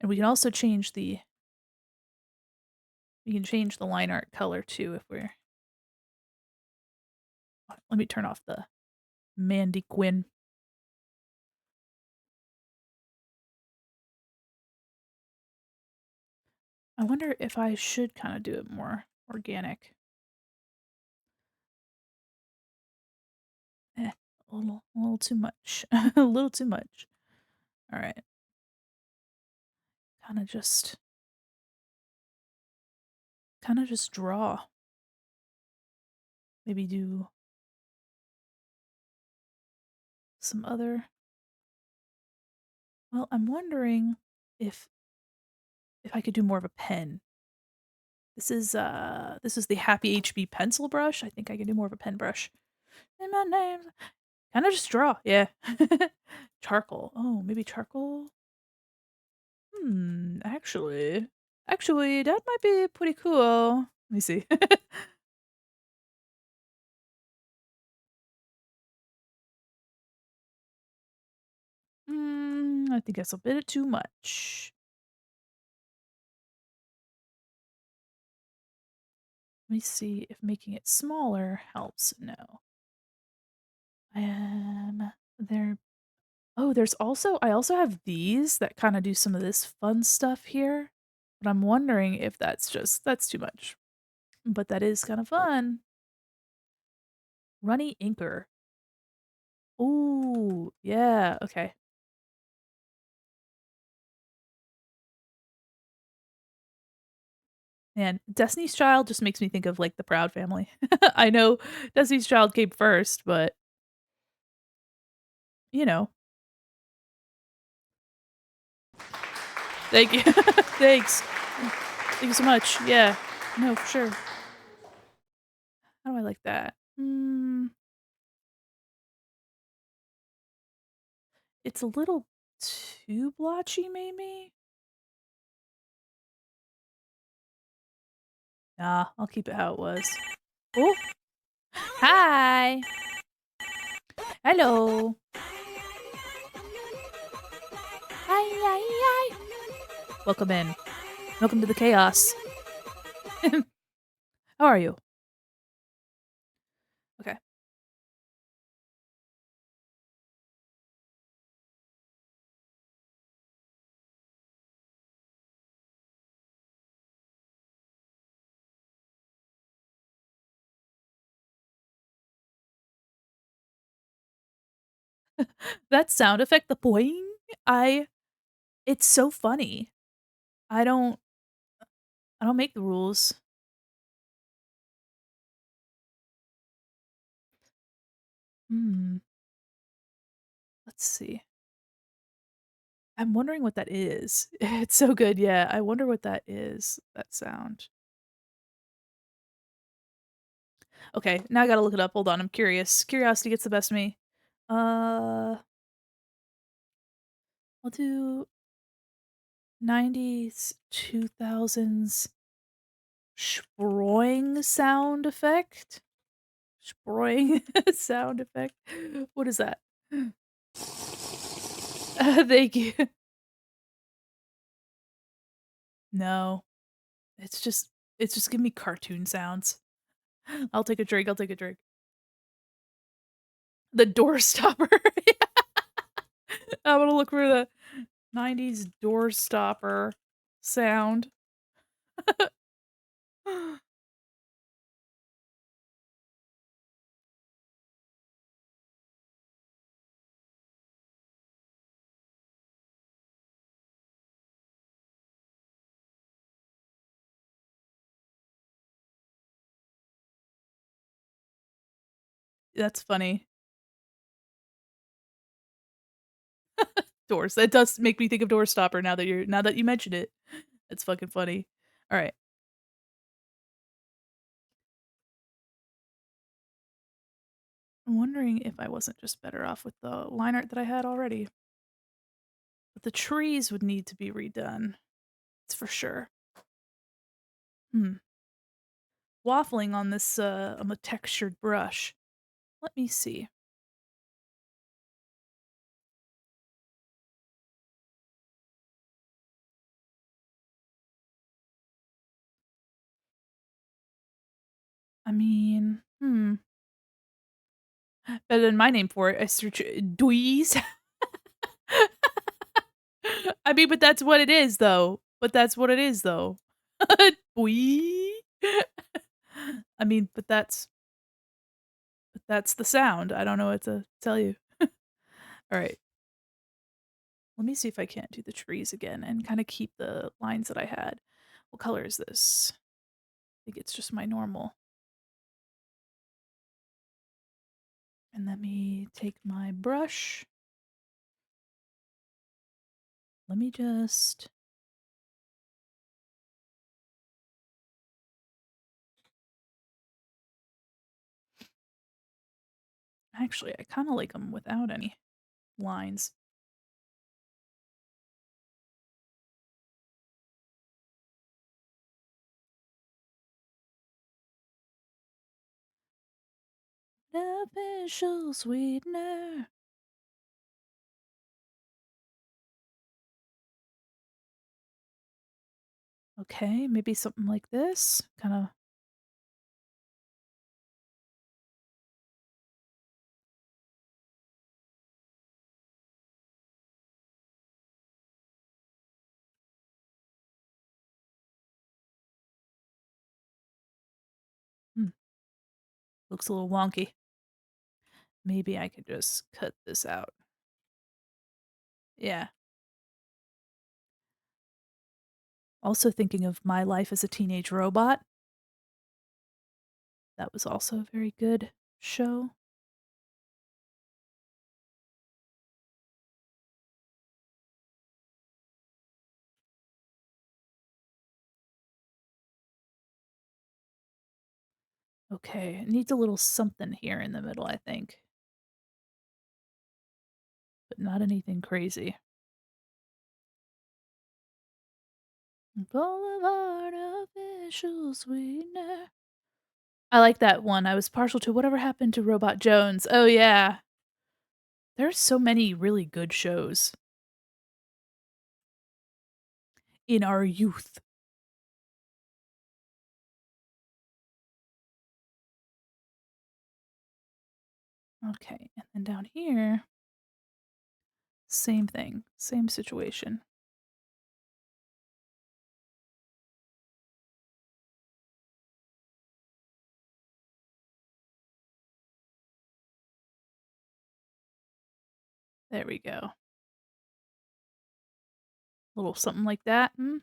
and we can also change the line art color too if we're. Let me turn off the Mandi Quin. I wonder if I should kind of do it more organic. a little too much. A little too much. All right. Kind of just draw. Maybe do some other. Well, I'm wondering if I could do more of a pen. This is the Happy HB pencil brush. I think I can do more of a pen brush. And my name. Kind of just draw. Yeah. Charcoal. Oh, maybe charcoal. Actually, that might be pretty cool. Let me see. I think that's a bit too much. Let me see if making it smaller helps. No. There. Oh, I also have these that kind of do some of this fun stuff here. But I'm wondering if that's too much. But that is kind of fun. Runny inker. Ooh, yeah, okay. And Destiny's Child just makes me think of, like, the Proud Family. I know Destiny's Child came first, but, you know. Thank you. Thanks. Thank you so much. Yeah. No, for sure. How do I like that? It's a little too blotchy, maybe? Nah, I'll keep it how it was. Oh, hi. Hello. Hi, hi, hi. Welcome in. Welcome to the chaos. How are you? Okay. That sound effect, the boing, I it's so funny. I don't I don't make the rules. Hmm, let's see. I'm wondering what that is. It's so good, yeah. I wonder what that is, that sound. Okay, now I gotta look it up. Hold on, I'm curious. Curiosity gets the best of me. Uh, I'll do 90s, 2000s sproing sound effect? Sproing sound effect? What is that? Thank you. No, it's just giving me cartoon sounds. I'll take a drink, I'll take a drink. The door stopper. I'm gonna look for the 90s door stopper sound. That's funny. Doors. That does make me think of door stopper now that you mention it. It's fucking funny. Alright. I'm wondering if I wasn't just better off with the line art that I had already. But the trees would need to be redone. It's for sure. Hmm. Waffling on the textured brush. Let me see. I mean, better than my name for it. I search Dweez. I mean, but that's what it is, though. But that's what it is, though. Dwee. I mean, but That's the sound. I don't know what to tell you. Alright. Let me see if I can't do the trees again and kinda keep the lines that I had. What color is this? I think it's just my normal. And let me take my brush. Let me just actually, I kinda like them without any lines. Artificial sweetener. Okay, maybe something like this. Kinda hmm, looks a little wonky. Maybe I could just cut this out. Yeah. Also thinking of My Life as a Teenage Robot. That was also a very good show. Okay, it needs a little something here in the middle, I think, but not anything crazy. Full of artificial sweetener. I like that one. I was partial to Whatever Happened to Robot Jones. Oh, yeah. There's so many really good shows in our youth. Okay, and then down here, same thing, same situation. There we go. Little something like that. And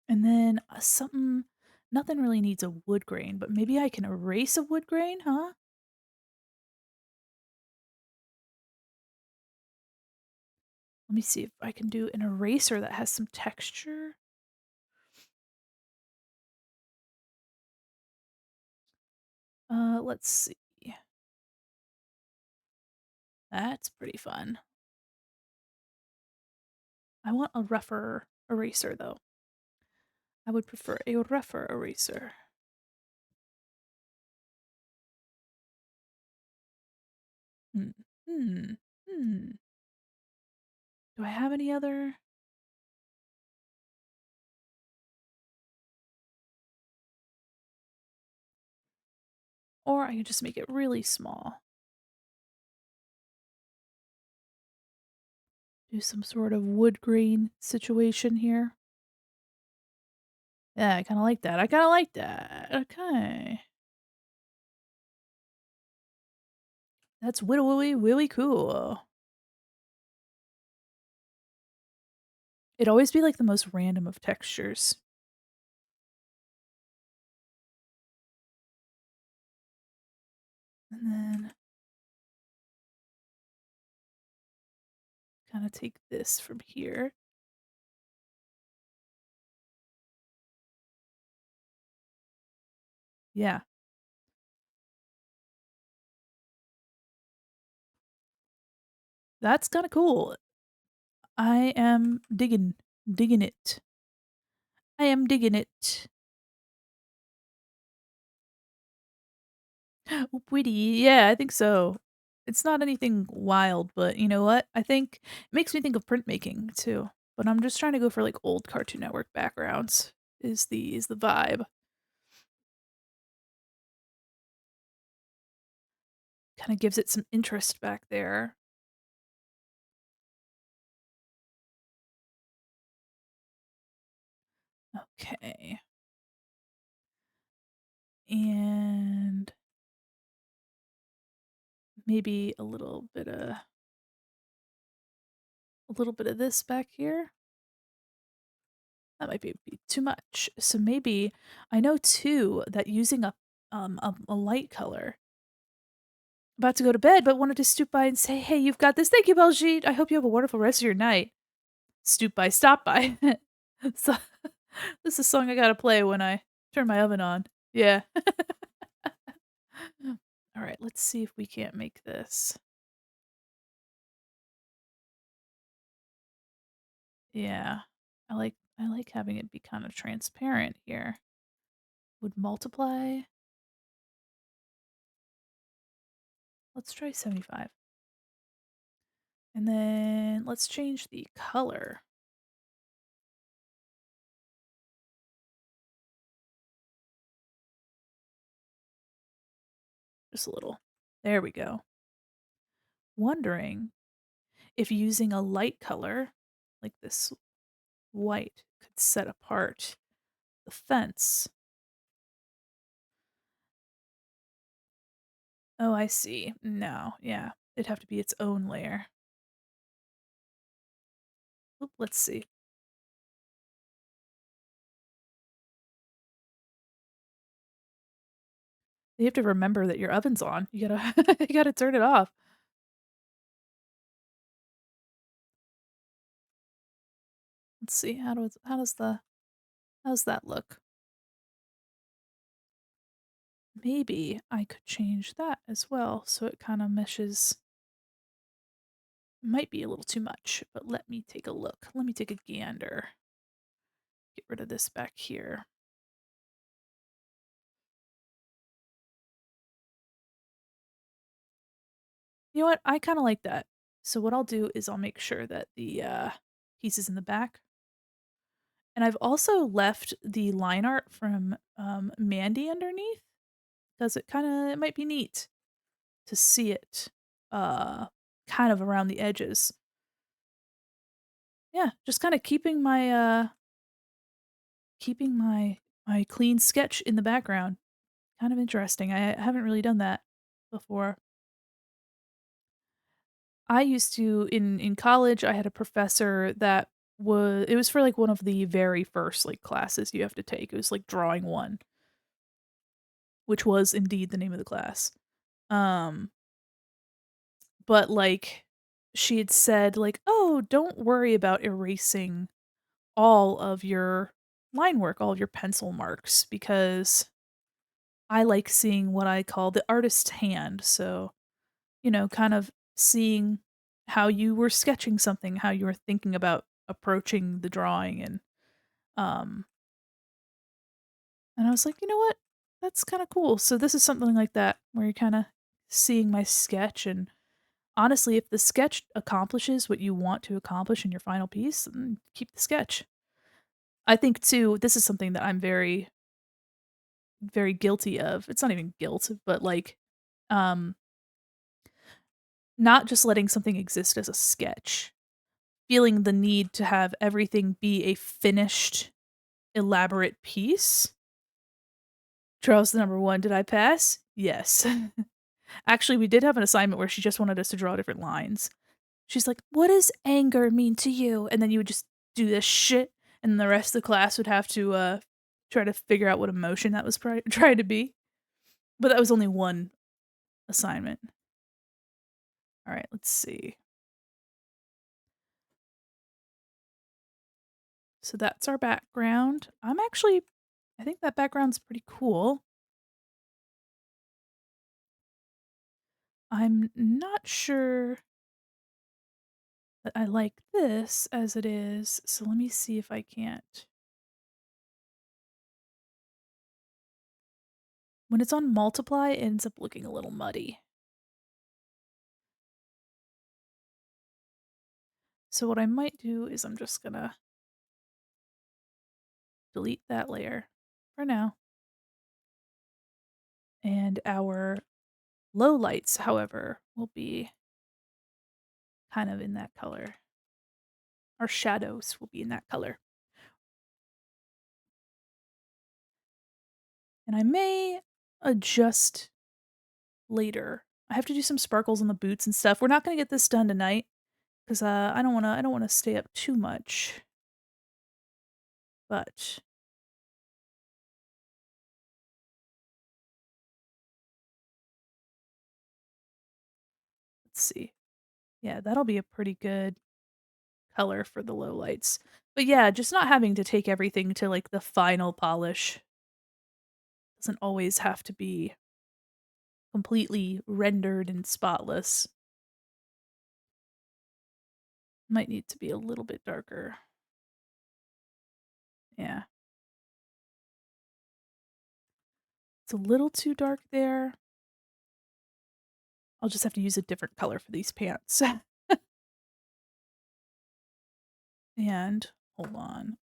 then something, nothing really needs a wood grain, but maybe I can erase a wood grain, huh? Let me see if I can do an eraser that has some texture. Let's see. That's pretty fun. I want a rougher eraser though. I would prefer a rougher eraser. Hmm. Hmm. Hmm. Do I have any other? Or I can just make it really small. Do some sort of wood grain situation here. Yeah, I kinda like that. I kinda like that. Okay. That's really, really cool. It'd always be like the most random of textures. And then kind of take this from here. Yeah, that's kind of cool. I am digging it. I am digging it. Oh, pretty. Yeah, I think so. It's not anything wild, but you know what? I think it makes me think of printmaking too. But I'm just trying to go for like old Cartoon Network backgrounds. Is the vibe? Kind of gives it some interest back there. Okay. And maybe a little bit of this back here. That might be too much. So maybe I know too that using a light color. About to go to bed, but wanted to stoop by and say, "Hey, you've got this. Thank you, Belgique. I hope you have a wonderful rest of your night." Stoop by, stop by. So this is a song I gotta play when I turn my oven on. Yeah. All right, let's see if we can't make this. Yeah. I like having it be kind of transparent here. Would multiply. Let's try 75. And then let's change the color just a little. There we go. Wondering if using a light color like this white could set apart the fence. Oh, I see. No, yeah. It'd have to be its own layer. Oop, let's see. You have to remember that your oven's on. You gotta you gotta turn it off. Let's see. How's that look? Maybe I could change that as well so it kind of meshes. Might be a little too much, but let me take a look. Let me take a gander. Get rid of this back here. You know what? I kind of like that. So what I'll do is I'll make sure that the pieces in the back. And I've also left the line art from Mandy underneath because it might be neat to see it uh kind of around the edges. Yeah, just kind of keeping my clean sketch in the background. Kind of interesting. I haven't really done that before. I used to in college, I had a professor that was for like one of the very first like classes you have to take. It was like drawing 1, which was indeed the name of the class. Um but like she had said like, "Oh, don't worry about erasing all of your line work, all of your pencil marks because I like seeing what I call the artist's hand." So, kind of seeing how you were sketching something, how you were thinking about approaching the drawing um and I was like, "You know what? That's kind of cool." So this is something like that where you're kind of seeing my sketch and honestly, if the sketch accomplishes what you want to accomplish in your final piece, then keep the sketch. I think too, this is something that I'm very, very guilty of. It's not even guilt, but like, um, not just letting something exist as a sketch, feeling the need to have everything be a finished, elaborate piece. Charles the number one, did I pass? Yes. Actually, we did have an assignment where she just wanted us to draw different lines. She's like, "What does anger mean to you?" And then you would just do this shit, and the rest of the class would have to, try to figure out what emotion that was trying to be. But that was only one assignment. Alright, let's see. So that's our background. I think that background's pretty cool. I'm not sure that I like this as it is, so let me see if I can't. When it's on multiply, it ends up looking a little muddy. So what I might do is I'm just gonna delete that layer for now. And our low lights, however, will be kind of in that color. Our shadows will be in that color. And I may adjust later. I have to do some sparkles on the boots and stuff. We're not gonna get this done tonight because I don't wanna stay up too much. But let's see. Yeah, that'll be a pretty good color for the low lights. But yeah, just not having to take everything to like the final polish doesn't always have to be completely rendered and spotless. Might need to be a little bit darker. Yeah. It's a little too dark there. I'll just have to use a different color for these pants. And hold on.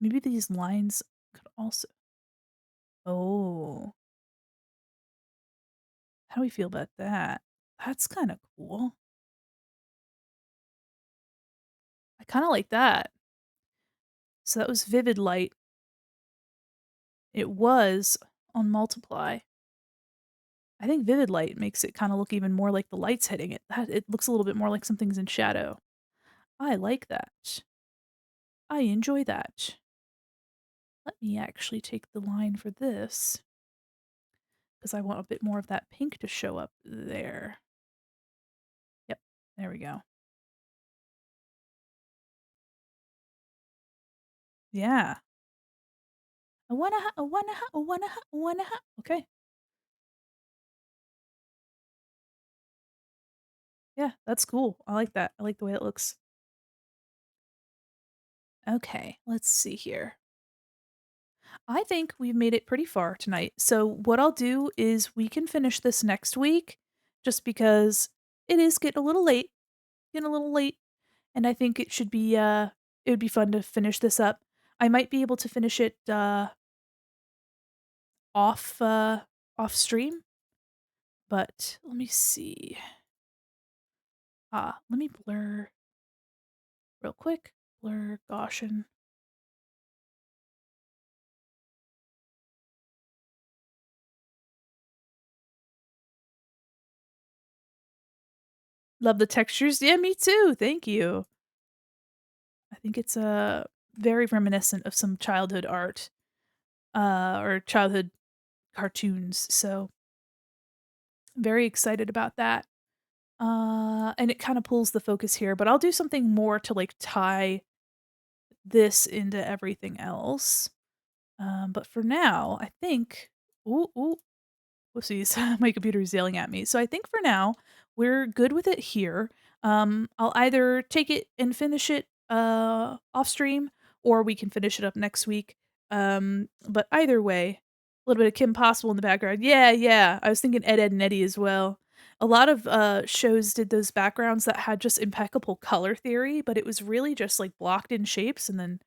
Maybe these lines could also. Oh. How do we feel about that? That's kind of cool. I kind of like that. So that was vivid light. It was on multiply. I think vivid light makes it kind of look even more like the light's hitting it. It looks a little bit more like something's in shadow. I like that. I enjoy that. Let me actually take the line for this because I want a bit more of that pink to show up there. Yep, there we go. Yeah. Okay. Yeah, that's cool. I like that. I like the way it looks. Okay, let's see here. I think we've made it pretty far tonight. So what I'll do is we can finish this next week just because it is getting a little late, and I think it would be fun to finish this up. I might be able to finish it off off stream, but let me see. Let me blur real quick. Blur Gaussian. Love the textures. Yeah, me too. Thank you. I think it's very reminiscent of some childhood art or childhood cartoons. So very excited about that. And it kind of pulls the focus here, but I'll do something more to like tie this into everything else. But for now, I think. Ooh, whoopsies, my computer is yelling at me. So I think for now, we're good with it here. I'll either take it and finish it off stream, or we can finish it up next week. But either way, a little bit of Kim Possible in the background. Yeah, yeah. I was thinking Ed, Ed, and Eddie as well. A lot of shows did those backgrounds that had just impeccable color theory, but it was really just like blocked in shapes and then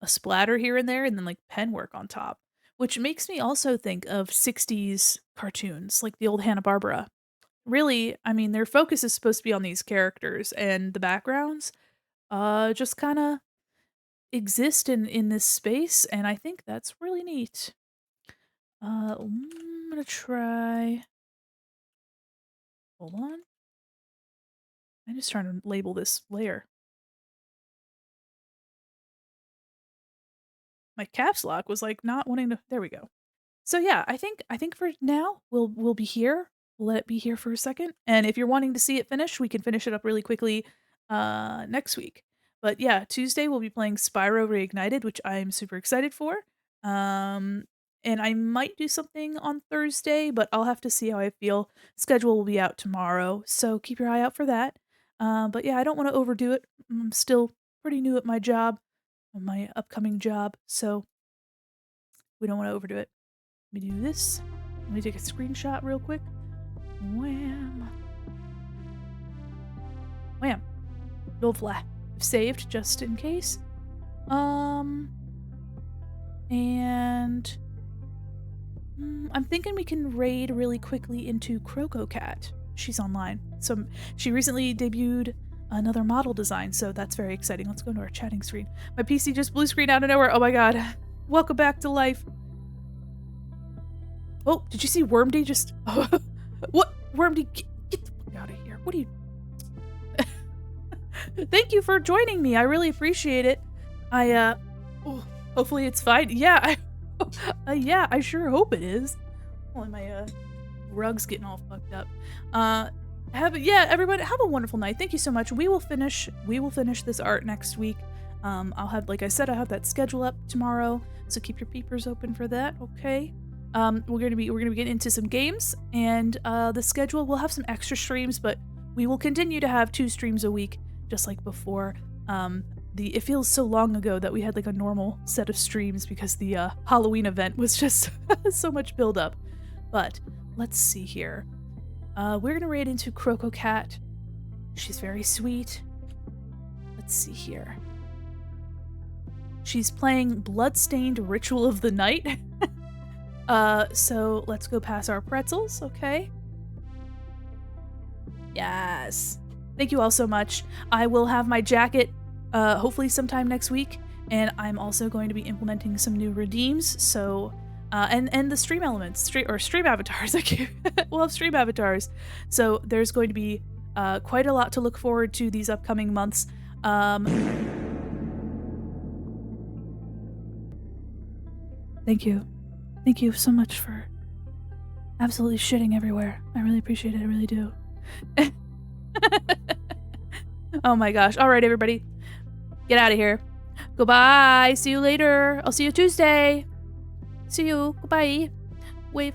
a splatter here and there, and then like pen work on top. Which makes me also think of 60s cartoons, like the old Hanna-Barbera. Really, I mean, their focus is supposed to be on these characters, and the backgrounds just kind of exist in this space, and I think that's really neat. I'm gonna try. Hold on. I'm just trying to label this layer. My caps lock was like not wanting to. There we go. So yeah, I think for now we'll be here. We'll let it be here for a second. And if you're wanting to see it finish, we can finish it up really quickly next week. But yeah, Tuesday we'll be playing Spyro Reignited, which I'm super excited for. Um and I might do something on Thursday, but I'll have to see how I feel. Schedule will be out tomorrow, so keep your eye out for that. But yeah, I don't want to overdo it. I'm still pretty new at my job, my upcoming job, so we don't want to overdo it. Let me do this. Let me take a screenshot real quick. Wham. Wham. Lovely. Saved just in case. And I'm thinking we can raid really quickly into Croco Cat. She's online. So she recently debuted another model design, so that's very exciting. Let's go into our chatting screen. My PC just blue screen out of nowhere. Oh my god. Welcome back to life. Oh, did you see Wormdy just... What? Wormdy, get the fuck out of here. What are you... Thank you for joining me. I really appreciate it. Hopefully it's fine. Yeah, yeah, I sure hope it is. Only my, rug's getting all fucked up. Everybody, have a wonderful night. Thank you so much. We will finish this art next week. I'll have, like I said, I have that schedule up tomorrow, so keep your peepers open for that, okay? We're gonna be getting into some games, and the schedule, we'll have some extra streams, but we will continue to have 2 streams a week, just like before. It feels so long ago that we had like a normal set of streams because the Halloween event was just so much build up. But let's see here. We're gonna raid into Croco Cat. She's very sweet. Let's see here. She's playing Bloodstained Ritual of the Night. So let's go pass our pretzels, okay? Yes. Thank you all so much. I will have my jacket hopefully sometime next week, and I'm also going to be implementing some new redeems, so and the stream elements, stream avatars. We'll have stream avatars. So there's going to be quite a lot to look forward to these upcoming months. Thank you. Thank you so much for absolutely shitting everywhere. I really appreciate it. I really do. Oh my gosh. All right, everybody. Get out of here. Goodbye. See you later. I'll see you Tuesday. See you. Goodbye. Wave.